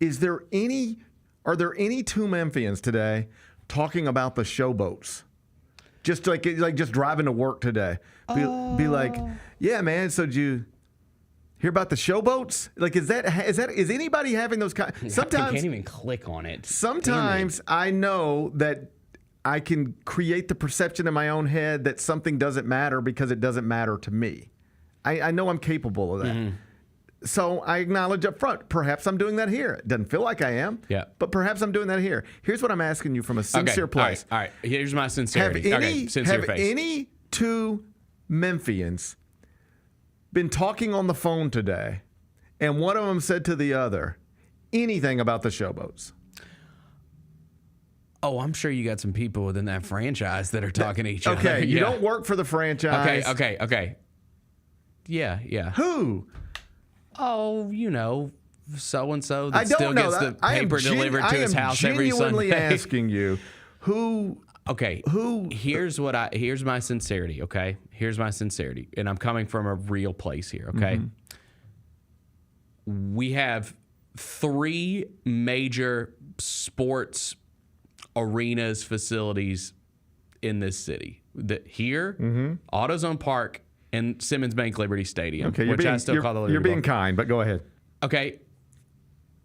Are there any two Memphians today talking about the Showboats? Just just driving to work today. Be like, yeah, man, so did you hear about the Showboats? Like, is anybody having those kind? Sometimes I can't even click on it. Sometimes I know that I can create the perception in my own head that something doesn't matter because it doesn't matter to me. I know I'm capable of that. Mm-hmm. So I acknowledge up front, perhaps I'm doing that here. It doesn't feel like I am, but perhaps I'm doing that here. Here's what I'm asking you from a sincere place. All right. Here's my sincerity. Have any two Memphians been talking on the phone today, and one of them said to the other anything about the Showboats? Oh, I'm sure you got some people within that franchise that are talking to each other. Okay, you don't work for the franchise. Okay. Yeah. Who? Oh, so-and-so that still gets the paper delivered to his house every Sunday. I am genuinely asking you, who... Okay. Who? Here's my sincerity, okay? Here's my sincerity. And I'm coming from a real place here, okay? Mm-hmm. We have 3 major sports arenas, facilities in this city. AutoZone Park, and Simmons Bank Liberty Stadium, which I still call the Liberty Bowl. You're being kind, but go ahead. Okay.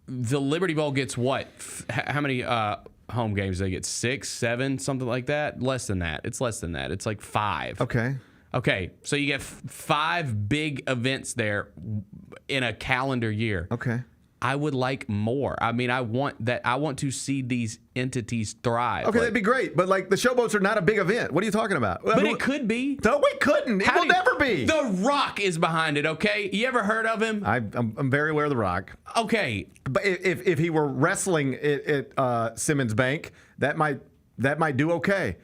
The Liberty Bowl gets what? How many home games do they get? 6, 7, something like that? Less than that. It's less than that. It's like 5. Okay. So you get 5 big events there in a calendar year. Okay. I would like more. I mean, I want to see these entities thrive. Okay, that'd be great. But the Showboats are not a big event. What are you talking about? But it could be. No, it couldn't. It will never be. The Rock is behind it, okay? You ever heard of him? I'm very aware of The Rock. Okay. But if he were wrestling at Simmons Bank, that might do okay.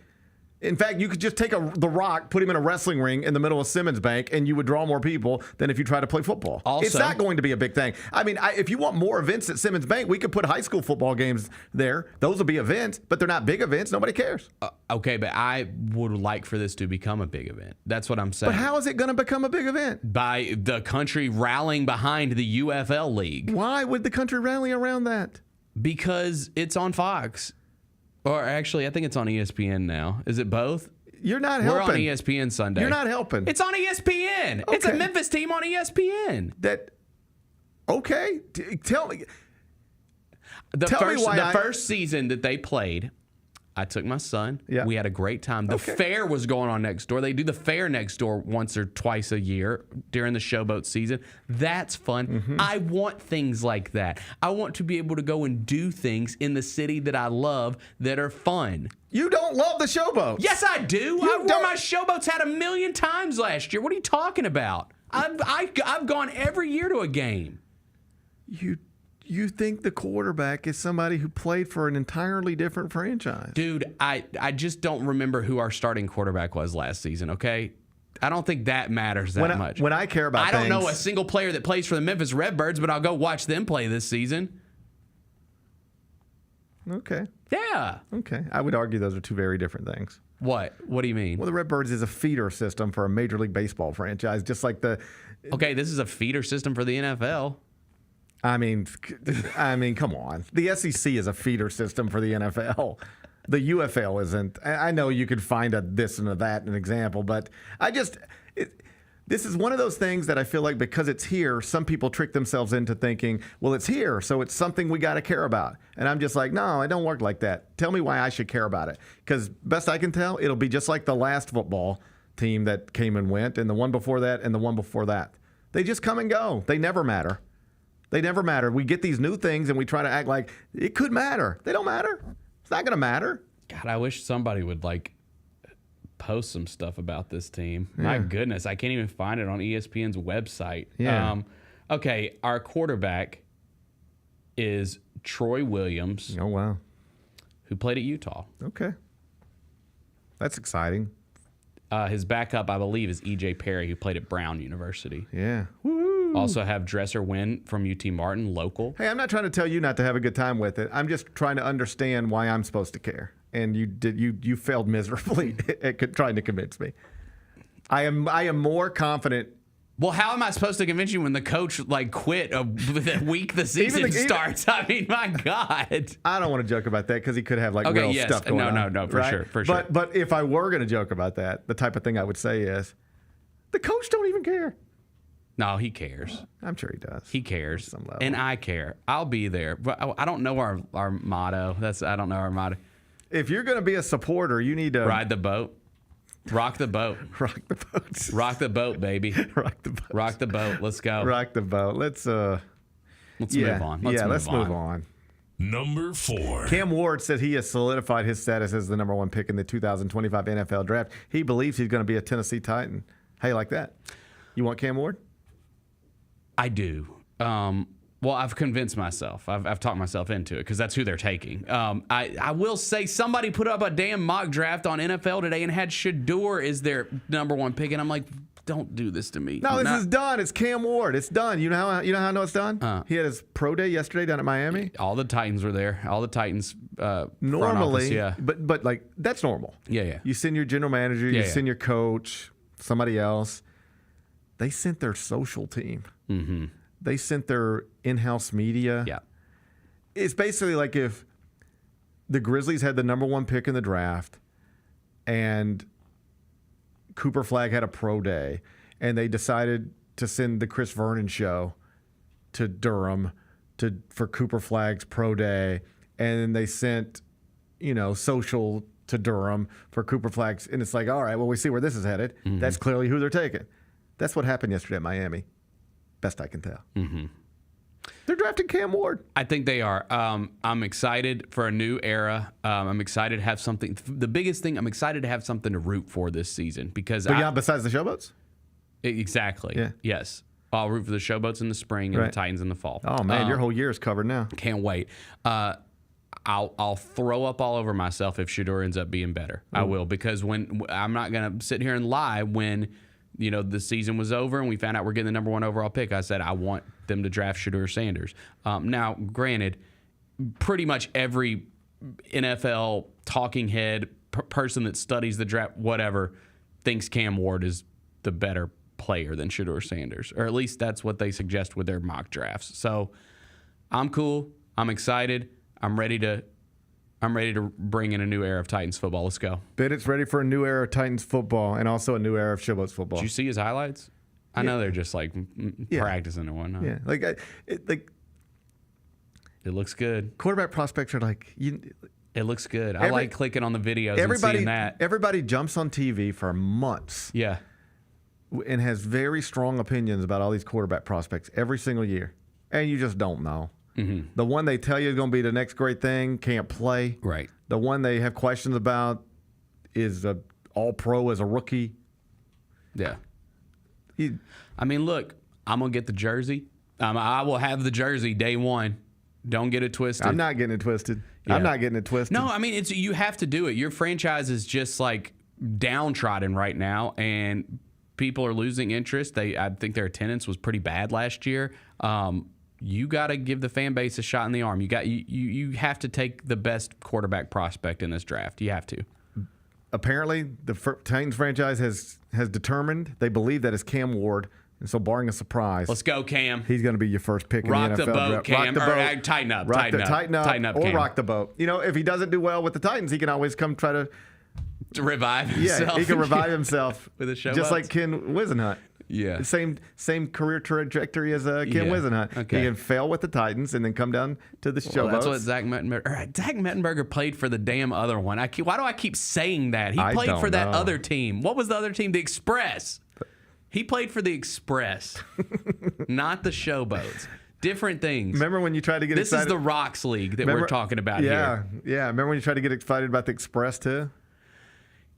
In fact, you could just take The Rock, put him in a wrestling ring in the middle of Simmons Bank, and you would draw more people than if you try to play football. Also, it's not going to be a big thing. I mean, if you want more events at Simmons Bank, we could put high school football games there. Those will be events, but they're not big events. Nobody cares. Okay, but I would like for this to become a big event. That's what I'm saying. But how is it going to become a big event? By the country rallying behind the UFL League. Why would the country rally around that? Because it's on Fox. Or actually, I think it's on ESPN now. Is it both? You're not helping. We're on ESPN Sunday. You're not helping. It's on ESPN. Okay. It's a Memphis team on ESPN. Okay. Tell me. The first season that they played, I took my son. Yeah. We had a great time. The fair was going on next door. They do the fair next door once or twice a year during the Showboat season. That's fun. Mm-hmm. I want things like that. I want to be able to go and do things in the city that I love that are fun. You don't love the Showboats. Yes, I do. I wore my Showboats hat 1 million times last year. What are you talking about? I've gone every year to a game. You think the quarterback is somebody who played for an entirely different franchise. Dude, I just don't remember who our starting quarterback was last season, okay? I don't think that matters that much. When I care about I don't know a single player that plays for the Memphis Redbirds, but I'll go watch them play this season. Okay. Yeah. Okay. I would argue those are two very different things. What? What do you mean? Well, the Redbirds is a feeder system for a Major League Baseball franchise, just like the... Okay, this is a feeder system for the NFL. I mean, come on. The SEC is a feeder system for the NFL. The UFL isn't. I know you could find a this and a that an example, but this is one of those things that I feel like because it's here, some people trick themselves into thinking, well, it's here, so it's something we got to care about. And I'm just like, no, it don't work like that. Tell me why I should care about it. Because best I can tell, it'll be just like the last football team that came and went, and the one before that, and the one before that. They just come and go. They never matter. They never matter. We get these new things and we try to act like it could matter. They don't matter. It's not going to matter. God, I wish somebody would post some stuff about this team. Yeah. My goodness, I can't even find it on ESPN's website. Yeah. Okay, our quarterback is Troy Williams. Oh, wow. Who played at Utah. Okay. That's exciting. His backup, I believe, is E.J. Perry, who played at Brown University. Yeah. Also have Dresser Wynn from UT Martin, local. Hey, I'm not trying to tell you not to have a good time with it. I'm just trying to understand why I'm supposed to care. And you failed miserably at trying to convince me. I am more confident. Well, how am I supposed to convince you when the coach quit the week the season starts? I mean, my God. I don't want to joke about that because he could have real stuff going on. No, for sure, for sure. But if I were going to joke about that, the type of thing I would say is, the coach don't even care. No, he cares. I'm sure he does. He cares, and I care. I'll be there, but I don't know our motto. I don't know our motto. If you're going to be a supporter, you need to ride the boat, rock the boat, rock the boat, rock the boat, baby, rock the boat, rock the boat. Let's go, rock the boat. Let's move on. Let's move on. Number 4. Cam Ward said he has solidified his status as the number 1 pick in the 2025 NFL draft. He believes he's going to be a Tennessee Titan. How you like that? You want Cam Ward? I do. Well, I've convinced myself. I've talked myself into it because that's who they're taking. I will say somebody put up a damn mock draft on NFL today and had Shador as their number 1 pick, and I'm like, don't do this to me. No, this is done. It's Cam Ward. It's done. You know how I know it's done? He had his pro day yesterday down at Miami. All the Titans were there. All the Titans. Normally, front office, but that's normal. Yeah. You send your general manager. You send your coach. Somebody else. They sent their social team. Mm-hmm. They sent their in-house media. Yeah. It's basically like if the Grizzlies had the number 1 pick in the draft and Cooper Flagg had a pro day and they decided to send the Chris Vernon show to Durham for Cooper Flagg's pro day, and then they sent, social to Durham for Cooper Flagg's, and it's like, all right, well, we see where this is headed. Mm-hmm. That's clearly who they're taking. That's what happened yesterday at Miami. Best I can tell. Mm-hmm. They're drafting Cam Ward. I think they are. I'm excited for a new era. I'm excited to have something. The biggest thing, I'm excited to have something to root for this season because besides the Showboats? Exactly. Yeah. Yes. I'll root for the Showboats in the spring and the Titans in the fall. Oh, man, your whole year is covered now. Can't wait. I'll throw up all over myself if Shedeur ends up being better. I will, because when I'm not going to sit here and lie when the season was over and we found out we're getting the number 1 overall pick. I said I want them to draft Shedeur Sanders. Now, granted, pretty much every NFL talking head person that studies the draft, whatever, thinks Cam Ward is the better player than Shedeur Sanders, or at least that's what they suggest with their mock drafts. So I'm cool. I'm excited. I'm ready to bring in a new era of Titans football. Let's go. Bennett's ready for a new era of Titans football and also a new era of Showboats football. Did you see his highlights? I know they're just like practicing and whatnot. Yeah, it looks good. Quarterback prospects are it looks good. I like clicking on the videos and seeing that. Everybody jumps on TV for months. Yeah. And has very strong opinions about all these quarterback prospects every single year. And you just don't know. Mm-hmm. The one they tell you is going to be the next great thing can't play. Right. The one they have questions about is all-pro as a rookie. Yeah. I mean, look, I'm going to get the jersey. I will have the jersey day one. Don't get it twisted. I'm not getting it twisted. Yeah. I'm not getting it twisted. No, I mean, you have to do it. Your franchise is just like downtrodden right now, and people are losing interest. I think their attendance was pretty bad last year. You got to give the fan base a shot in the arm. You have to take the best quarterback prospect in this draft. You have to. Apparently, the Titans franchise has determined they believe that it's Cam Ward. And so, barring a surprise, let's go, Cam. He's going to be your first pick in the NFL draft. Rock the boat, Cam. Tighten up. Tighten up, or Cam. rock the boat. If he doesn't do well with the Titans, he can always come try to revive himself. Yeah, he can revive himself with a show, just like Ken Wisenhunt. Yeah, same career trajectory as Ken Wisenhunt. Okay. He can fail with the Titans and then come down to the Showboats. That's what Zach Mettenberger played for the damn other one. Why do I keep saying that? He played for that other team. What was the other team? The Express. He played for the Express, not the Showboats. Different things. Remember when you tried to get excited? This is the Rocks League that we're talking about here. Yeah. Remember when you tried to get excited about the Express too?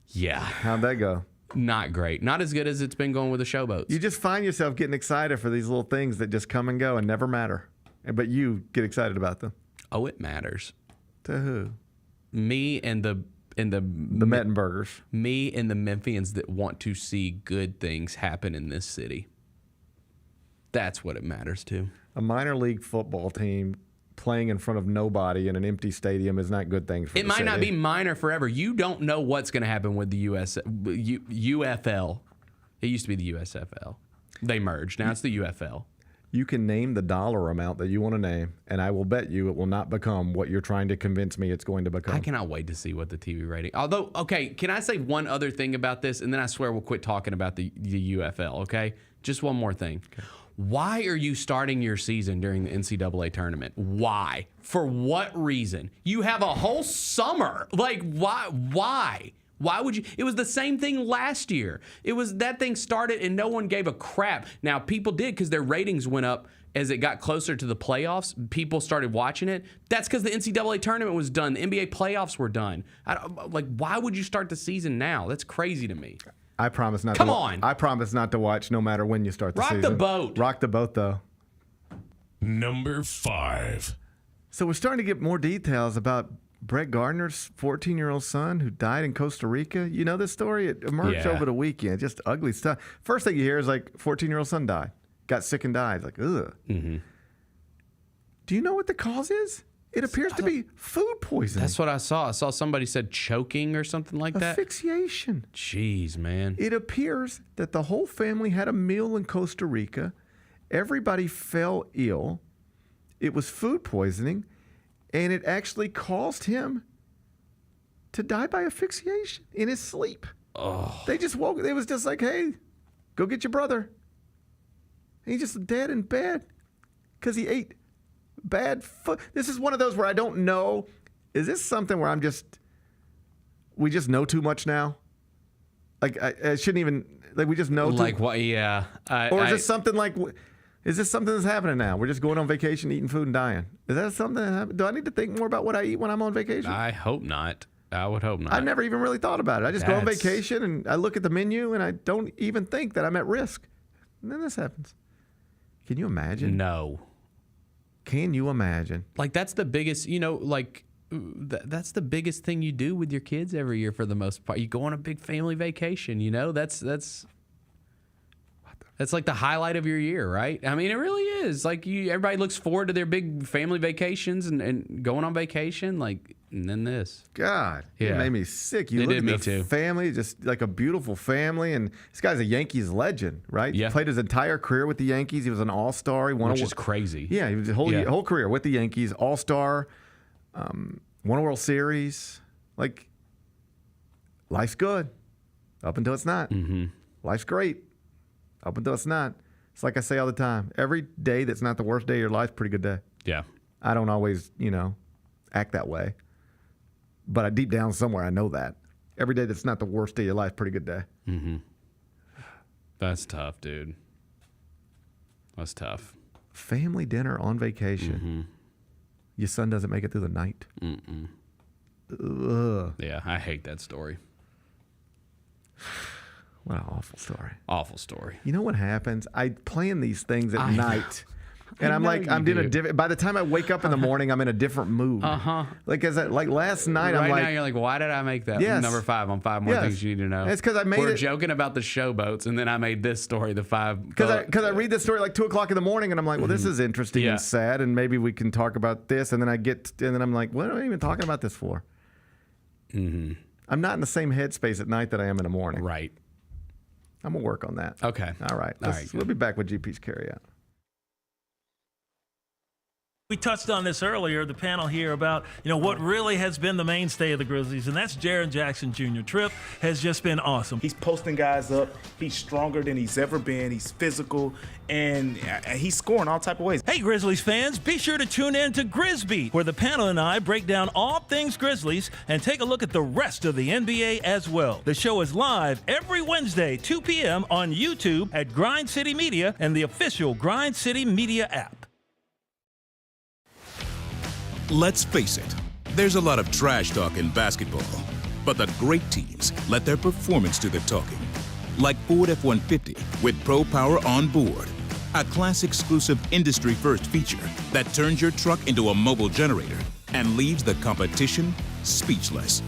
Yeah. How'd that go? Not great. Not as good as it's been going with the Showboats. You just find yourself getting excited for these little things that just come and go and never matter. But you get excited about them. Oh, it matters. To who? Me and the Mettenbergers. Me and the Memphians that want to see good things happen in this city. That's what it matters to. A minor league football team playing in front of nobody in an empty stadium is not good things for it. Might not be minor forever. You don't know what's going to happen with the UFL. It used to be the USFL. They merged. Now it's the UFL. You can name the dollar amount that you want to name, and I will bet you it will not become what you're trying to convince me it's going to become. I cannot wait to see what the TV rating. Although, okay, can I say one other thing about this, and then I swear we'll quit talking about the UFL, okay? Just one more thing. Okay. Why are you starting your season during the NCAA tournament? Why? For what reason? You have a whole summer. Like, why? Why would you? It was the same thing last year. It was that thing started and no one gave a crap. Now, people did because their ratings went up as it got closer to the playoffs. People started watching it. That's because the NCAA tournament was done. The NBA playoffs were done. Why would you start the season now? That's crazy to me. I promise not. Come on. I promise not to watch no matter when you start the season. Rock the boat. Rock the boat, though. Number 5. So we're starting to get more details about Brett Gardner's 14-year-old son who died in Costa Rica. You know this story? It emerged over the weekend. Just ugly stuff. First thing you hear is 14-year-old son died. Got sick and died. Ugh. Mm-hmm. Do you know what the cause is? It appears to be food poisoning. That's what I saw. I saw somebody said choking or something like that. Asphyxiation. Jeez, man. It appears that the whole family had a meal in Costa Rica. Everybody fell ill. It was food poisoning. And it actually caused him to die by asphyxiation in his sleep. Oh. They just woke. It was just like, hey, go get your brother. And he's just dead in bed because he ate bad food. This is one of those where I don't know. Is this something where we just know too much now? I shouldn't even, we just know. Like what? Yeah. Or is this something like... Is this something that's happening now? We're just going on vacation, eating food, and dying. Is that something that happens? Do I need to think more about what I eat when I'm on vacation? I hope not. I would hope not. I never even really thought about it. I just go on vacation, and I look at the menu, and I don't even think that I'm at risk. And then this happens. Can you imagine? No. Can you imagine? That's the biggest, that's the biggest thing you do with your kids every year for the most part. You go on a big family vacation, that's like the highlight of your year, right? I mean, it really is. Like everybody looks forward to their big family vacations and going on vacation, like, and then this. God, it made me sick. You It look did at me the too. family, just like a beautiful family, and this guy's a Yankees legend, right? Yeah. He played his entire career with the Yankees. He was an all-star. He won Which is crazy. Yeah, he was his whole career with the Yankees, all-star, won a World Series. Like, life's good up until it's not. Mm-hmm. Life's great up until it's not. It's like I say all the time. Every day that's not the worst day of your life is a pretty good day. Yeah. I don't always, act that way. But deep down somewhere, I know that. Every day that's not the worst day of your life, pretty good day. Mm-hmm. That's tough, dude. That's tough. Family dinner on vacation. Mm-hmm. Your son doesn't make it through the night. Mm-mm. Ugh. Yeah, I hate that story. What an awful story. Awful story. You know what happens? I plan these things at night. And I'm like, I'm doing a different. By the time I wake up in the morning, I'm in a different mood. Like last night, I'm like, now you're like, why did I make that number 5 on 5 more Yes. things you need to know? It's because I made We're it. joking about the showboats, and then I made this story the 5. Because I read this story like 2 o'clock in the morning, and I'm like, well, this is interesting and sad, and maybe we can talk about this. And then I'm like, what am I even talking about this for? Mm-hmm. I'm not in the same headspace at night that I am in the morning. Right. I'm gonna work on that. Okay. All right. We'll be back with GP's Carryout. We touched on this earlier, the panel here, about what really has been the mainstay of the Grizzlies, and that's Jaren Jackson Jr. Trip has just been awesome. He's posting guys up. He's stronger than he's ever been. He's physical, and he's scoring all type of ways. Hey, Grizzlies fans, be sure to tune in to Grizzbeat, where the panel and I break down all things Grizzlies and take a look at the rest of the NBA as well. The show is live every Wednesday, 2 p.m. on YouTube at Grind City Media and the official Grind City Media app. Let's face it, there's a lot of trash talk in basketball, but the great teams let their performance do the talking. Like Ford F-150 with Pro Power on board, a class-exclusive industry-first feature that turns your truck into a mobile generator and leaves the competition speechless.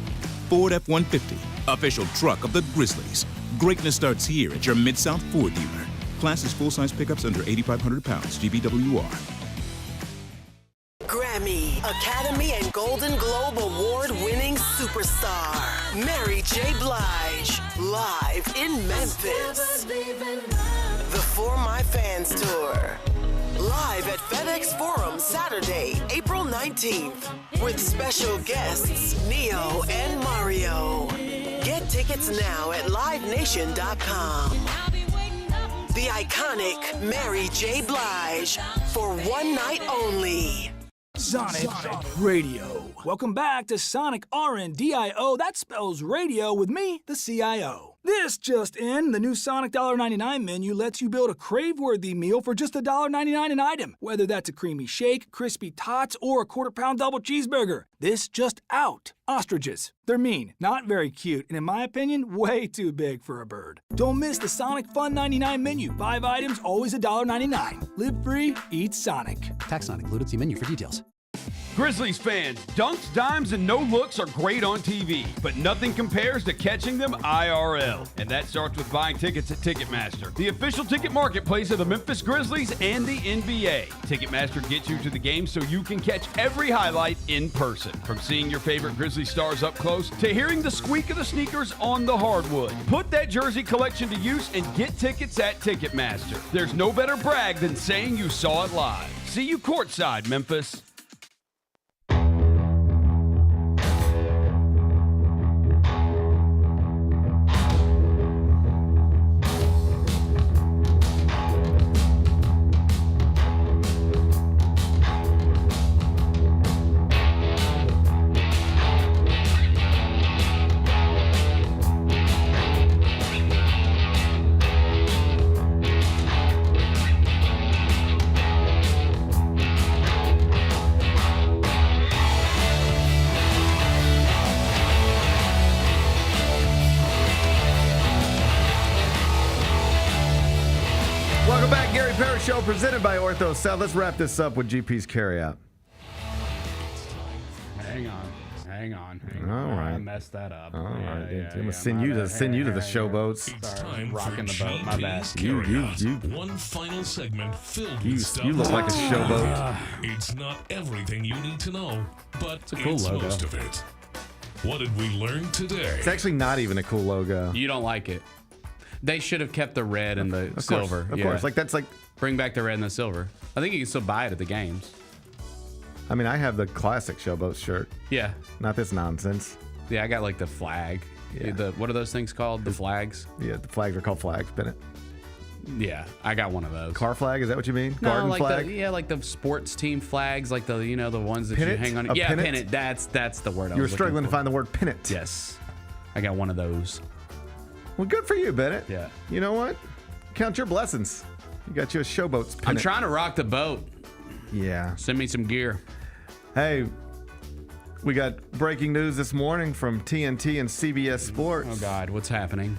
Ford F-150, official truck of the Grizzlies. Greatness starts here at your Mid-South Ford dealer. Class is full-size pickups under 8,500 pounds, GVWR. Grammy, Academy, and Golden Globe Award-winning superstar, Mary J. Blige, live in Memphis. The For My Fans Tour, live at FedEx Forum Saturday, April 19th, with special guests Neo and Mario. Get tickets now at livenation.com. The iconic Mary J. Blige for one night only. Sonic Radio. Welcome back to Sonic RNDIO. That spells radio with me, the CIO. This just in, the new Sonic $1.99 menu lets you build a crave-worthy meal for just $1.99 an item. Whether that's a creamy shake, crispy tots, or a quarter-pound double cheeseburger. This just out. Ostriches. They're mean, not very cute, and in my opinion, way too big for a bird. Don't miss the Sonic Fun 99 menu. 5 items, always $1.99. Live free, eat Sonic. Tax not included. See menu for details. Grizzlies fans, dunks, dimes, and no-looks are great on TV, but nothing compares to catching them IRL. And that starts with buying tickets at Ticketmaster, the official ticket marketplace of the Memphis Grizzlies and the NBA. Ticketmaster gets you to the game so you can catch every highlight in person. From seeing your favorite Grizzly stars up close to hearing the squeak of the sneakers on the hardwood. Put that jersey collection to use and get tickets at Ticketmaster. There's no better brag than saying you saw it live. See you courtside, Memphis. Welcome back, Gary Parrish Show, presented by Ortho South. Let's wrap this up with GP's Carryout. Hang on. All right. I messed that up. All right. I'm going to send you to the Showboats. It's time rocking for the boat. My bad. You. One final segment filled with stuff. You look like a showboat. It's not everything you need to know, but it's, a cool logo. Most of it. What did we learn today? It's actually not even a cool logo. You don't like it. They should have kept the red and the silver. Of course. Like that's like bring back the red and the silver. I think you can still buy it at the games. I mean, I have the classic Showboats shirt. Yeah. Not this nonsense. Yeah, I got like the flag. Yeah. What are those things called? The flags? Yeah, the flags are called flags, Bennett. Yeah, I got one of those. Car flag, is that what you mean? No, Garden like flag? like the sports team flags, like the the ones that Pennant? you hang on. A Yeah, pennant? pennant. That's the word I was You were looking struggling to for. find the word pennant. Yes. I got one of those. Well, good for you, Bennett. Yeah. You know what? Count your blessings. You got you a Showboats pennant. I'm trying to rock the boat. Yeah. Send me some gear. Hey, we got breaking news this morning from TNT and CBS Sports. Oh, God. What's happening?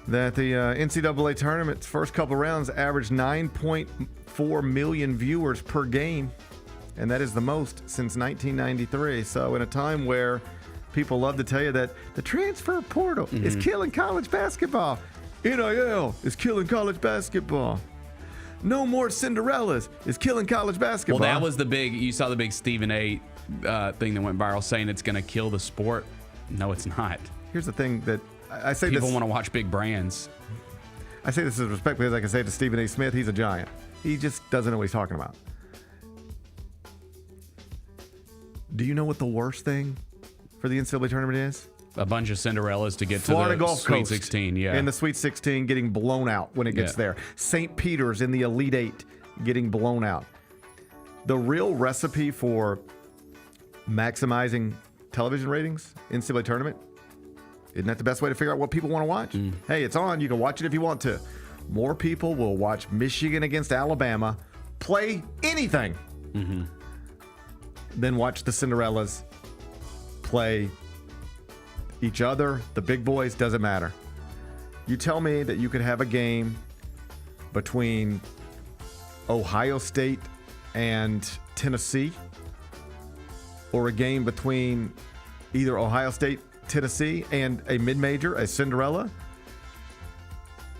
That the NCAA tournament's first couple rounds averaged 9.4 million viewers per game. And that is the most since 1993. So in a time where people love to tell you that the transfer portal is killing college basketball. NIL is killing college basketball. No more Cinderellas is killing college basketball. Well, that was you saw the big Stephen A. Thing that went viral saying it's going to kill the sport. No, it's not. Here's the thing that I say People this. want to watch big brands. I say this as respect because I can say to Stephen A. Smith, he's a giant. He just doesn't know what he's talking about. Do you know what the worst thing for the NCAA tournament is? A bunch of Cinderellas to get Florida to the Gulf Sweet Coast 16. Yeah. In the Sweet 16 getting blown out when it gets there. St. Peter's in the Elite Eight getting blown out. The real recipe for maximizing television ratings, NCAA tournament, isn't that the best way to figure out what people want to watch? Hey, it's on. You can watch it if you want to. More people will watch Michigan against Alabama play anything than watch the Cinderellas play each other, the big boys, doesn't matter. You tell me that you could have a game between Ohio State and Tennessee, or a game between either Ohio State, Tennessee, and a mid-major, a Cinderella,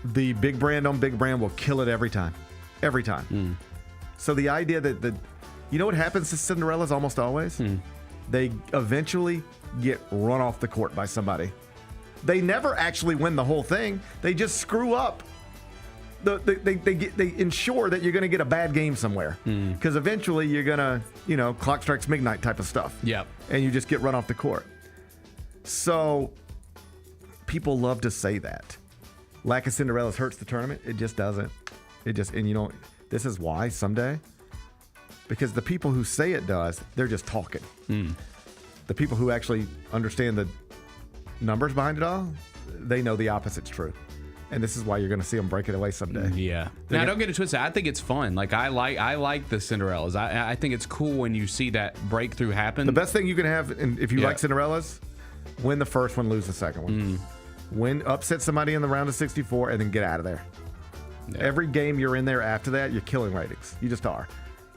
the big brand on big brand will kill it every time. Every time. So the idea that you know what happens to Cinderellas almost always? They eventually get run off the court by somebody. They never actually win the whole thing. They just screw up. They ensure that you're going to get a bad game somewhere, because eventually you're going to, clock strikes midnight type of stuff. Yep. And you just get run off the court. So people love to say that. Lack of Cinderellas hurts the tournament. It just doesn't. And this is why someday, because the people who say it does, they're just talking. The people who actually understand the numbers behind it all, they know the opposite's true. And this is why you're going to see them break it away someday. Yeah. Now, don't get it twisted. I think it's fun. Like, I like the Cinderellas. I think it's cool when you see that breakthrough happen. The best thing you can have, and if you like Cinderellas, win the first one, lose the second one. Upset somebody in the round of 64, and then get out of there. Every game you're in there after that, you're killing ratings. You just are.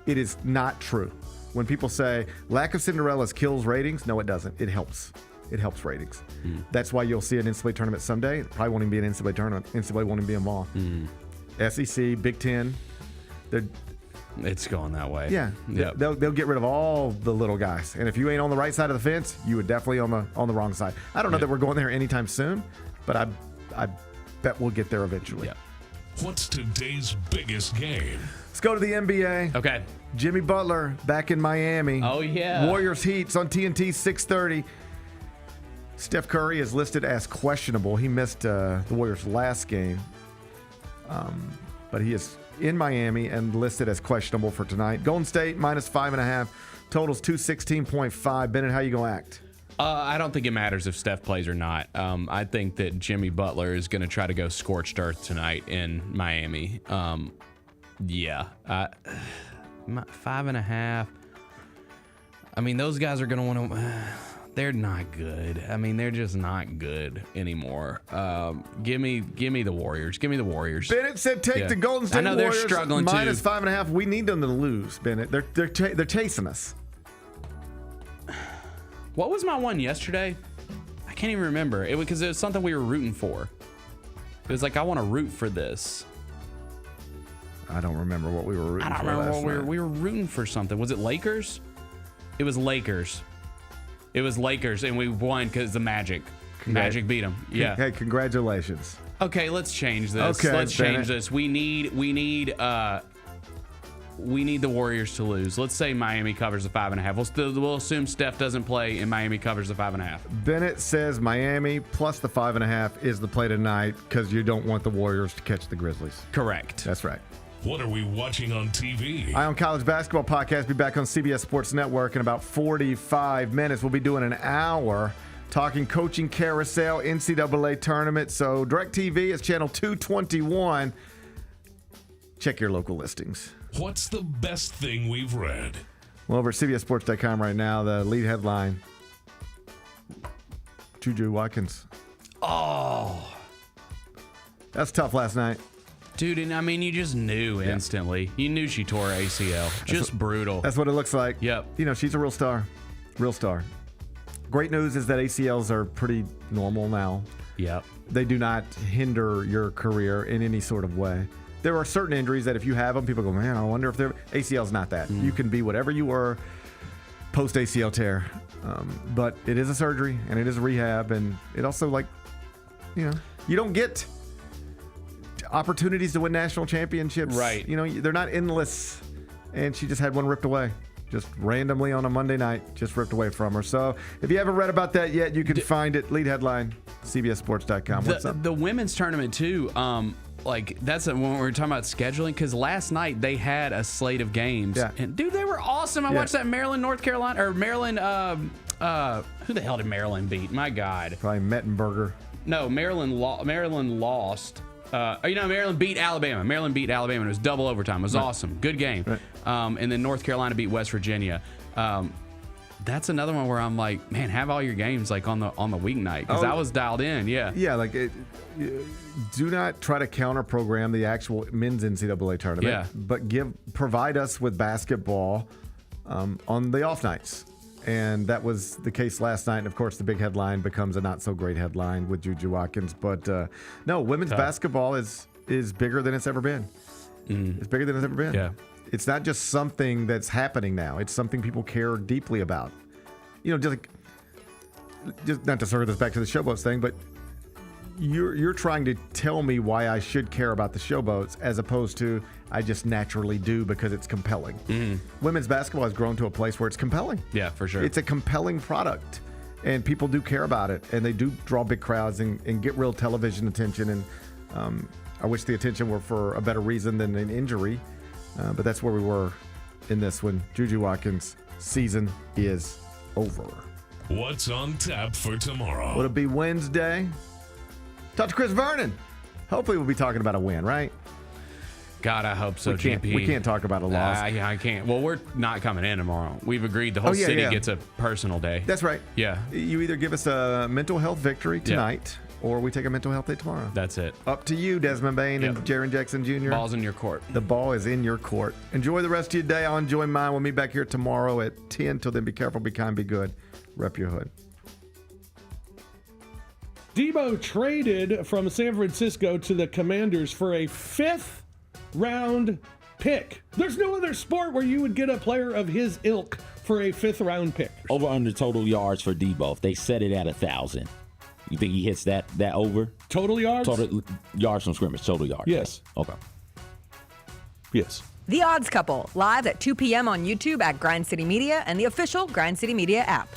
It is not true. When people say lack of Cinderellas kills ratings, no, it doesn't. It helps. It helps ratings. That's why you'll see an NCAA tournament someday. It probably won't even be an NCAA tournament. NCAA won't even be involved. SEC, Big Ten, it's going that way. Yeah, they'll get rid of all the little guys. And if you ain't on the right side of the fence, you would definitely on the wrong side. I don't know that we're going there anytime soon, but I bet we'll get there eventually. What's today's biggest game? Let's go to the NBA. Okay. Jimmy Butler back in Miami. Oh, yeah. Warriors Heat's on TNT 6:30. Steph Curry is listed as questionable. He missed the Warriors' last game, but he is in Miami and listed as questionable for tonight. Golden State minus 5.5. Totals 216.5. Bennett, how you gonna act? I don't think it matters if Steph plays or not. I think that Jimmy Butler is going to try to go scorched earth tonight in Miami. 5.5. I mean, those guys are going to want to. They're not good. I mean, they're just not good anymore. Give me the Warriors. Give me the Warriors. Bennett said take the Golden State Warriors. I know they're struggling minus too. 5.5. We need them to lose, Bennett. They're chasing us. What was my one yesterday? I can't even remember. Because it was something we were rooting for. It was like, I want to root for this. I don't remember what we were rooting for. I don't remember last what night. we were rooting for something. Was it Lakers? It was Lakers. It was Lakers, and we won because the Magic. Magic beat them. Yeah. Hey, congratulations. Okay, let's change this. Okay, let's change Bennett. this. We need the Warriors to lose. Let's say Miami covers the 5.5. We'll assume Steph doesn't play and Miami covers the 5.5. Bennett says Miami plus the 5.5 is the play tonight because you don't want the Warriors to catch the Grizzlies. Correct. That's right. What are we watching on TV? Eye on College Basketball Podcast. Be back on CBS Sports Network in about 45 minutes. We'll be doing an hour talking coaching carousel, NCAA tournament. So DirecTV is channel 221. Check your local listings. What's the best thing we've read? Well, over at CBSSports.com right now, the lead headline, Juju Watkins. Oh. That's tough last night. Dude, and I mean, you just knew instantly. You knew she tore her ACL. Just brutal. That's what it looks like. Yep. You know, she's a real star. Real star. Great news is that ACLs are pretty normal now. Yep. They do not hinder your career in any sort of way. There are certain injuries that if you have them, people go, man, I wonder if they're... ACL's not that. You can be whatever you were post-ACL tear. But it is a surgery, and it is a rehab, and it also, like, you know, you don't get opportunities to win national championships. Right. You know, they're not endless, and she just had one ripped away. Just randomly on a Monday night, just ripped away from her. So if you haven't read about that yet, you can find it. Lead headline, CBSSports.com. What's up? The women's tournament, too, like, that's when we were talking about scheduling, because last night they had a slate of games. Yeah. And, dude, they were awesome. I watched that Maryland, North Carolina, or Maryland, who the hell did Maryland beat? My God. Probably Mettenberger. No, Maryland lost. Maryland beat Alabama. Maryland beat Alabama, and it was double overtime. It was awesome. Good game. Right. And then North Carolina beat West Virginia. That's another one where I'm like, man, have all your games like on the weeknight, because I was dialed in. Yeah. Yeah, like do not try to counter program the actual men's NCAA tournament. Yeah. But provide us with basketball on the off nights. And that was the case last night. And of course, the big headline becomes a not so great headline with Juju Watkins. But no, women's basketball is bigger than it's ever been. It's bigger than it's ever been. Yeah. It's not just something that's happening now. It's something people care deeply about. You know, just not to circle this back to the Showboats thing, but you're trying to tell me why I should care about the Showboats as opposed to I just naturally do because it's compelling. Women's basketball has grown to a place where it's compelling. Yeah, for sure. It's a compelling product, and people do care about it, and they do draw big crowds and get real television attention. And I wish the attention were for a better reason than an injury, but that's where we were in this when Juju Watkins' season is over. What's on tap for tomorrow? Would it be Wednesday? Talk to Chris Vernon. Hopefully we'll be talking about a win, right? God, I hope so, GP. We can't talk about a loss. I can't. Well, we're not coming in tomorrow. We've agreed the whole city gets a personal day. That's right. Yeah. You either give us a mental health victory tonight or we take a mental health day tomorrow. That's it. Up to you, Desmond Bain and Jaron Jackson Jr. Ball's in your court. The ball is in your court. Enjoy the rest of your day. I'll enjoy mine. We'll meet back here tomorrow at 10. Till then, be careful, be kind, be good. Rep your hood. Debo traded from San Francisco to the Commanders for a 5th-round pick. There's no other sport where you would get a player of his ilk for a 5th-round pick. Over under total yards for Debo. If they set it at 1,000, you think he hits that over? Total yards? Total yards from scrimmage. Total yards. Yes. Okay. Yes. The Odds Couple, live at 2 p.m. on YouTube at Grind City Media and the official Grind City Media app.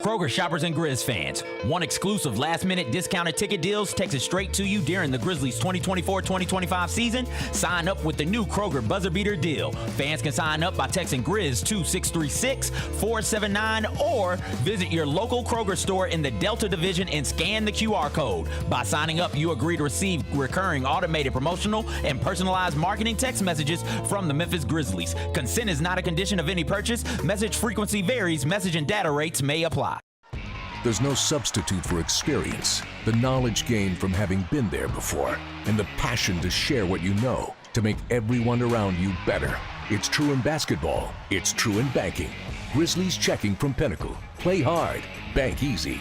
Kroger shoppers and Grizz fans, want exclusive last-minute discounted ticket deals texted straight to you during the Grizzlies 2024-2025 season? Sign up with the new Kroger Buzzer Beater deal. Fans can sign up by texting Grizz to 636-479 or visit your local Kroger store in the Delta Division and scan the QR code. By signing up, you agree to receive recurring automated promotional and personalized marketing text messages from the Memphis Grizzlies. Consent is not a condition of any purchase. Message frequency varies. Message and data rates may apply. There's no substitute for experience, the knowledge gained from having been there before, and the passion to share what you know to make everyone around you better. It's true in basketball. It's true in banking. Grizzlies Checking from Pinnacle. Play hard. Bank easy.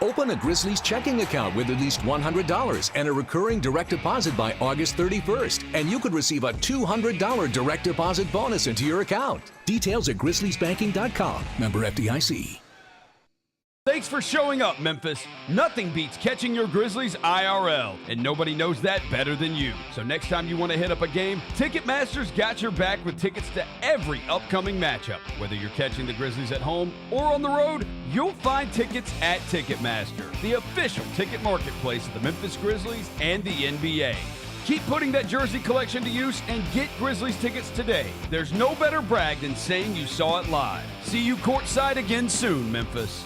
Open a Grizzlies checking account with at least $100 and a recurring direct deposit by August 31st, and you could receive a $200 direct deposit bonus into your account. Details at grizzliesbanking.com. Member FDIC. Thanks for showing up, Memphis. Nothing beats catching your Grizzlies IRL, and nobody knows that better than you. So next time you want to hit up a game, Ticketmaster's got your back with tickets to every upcoming matchup. Whether you're catching the Grizzlies at home or on the road, you'll find tickets at Ticketmaster, the official ticket marketplace of the Memphis Grizzlies and the NBA. Keep putting that jersey collection to use and get Grizzlies tickets today. There's no better brag than saying you saw it live. See you courtside again soon, Memphis.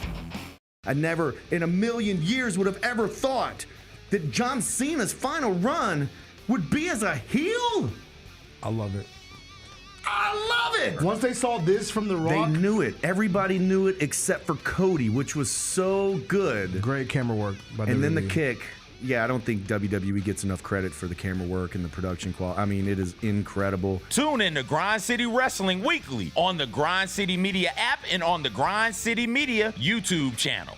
I never in a million years would have ever thought that John Cena's final run would be as a heel. I love it. I love it. Once they saw this from The Rock, they knew it. Everybody knew it except for Cody, which was so good. Great camera work by WWE. And then the kick. Yeah, I don't think WWE gets enough credit for the camera work and the production quality. I mean, it is incredible. Tune in to Grind City Wrestling weekly on the Grind City Media app and on the Grind City Media YouTube channel.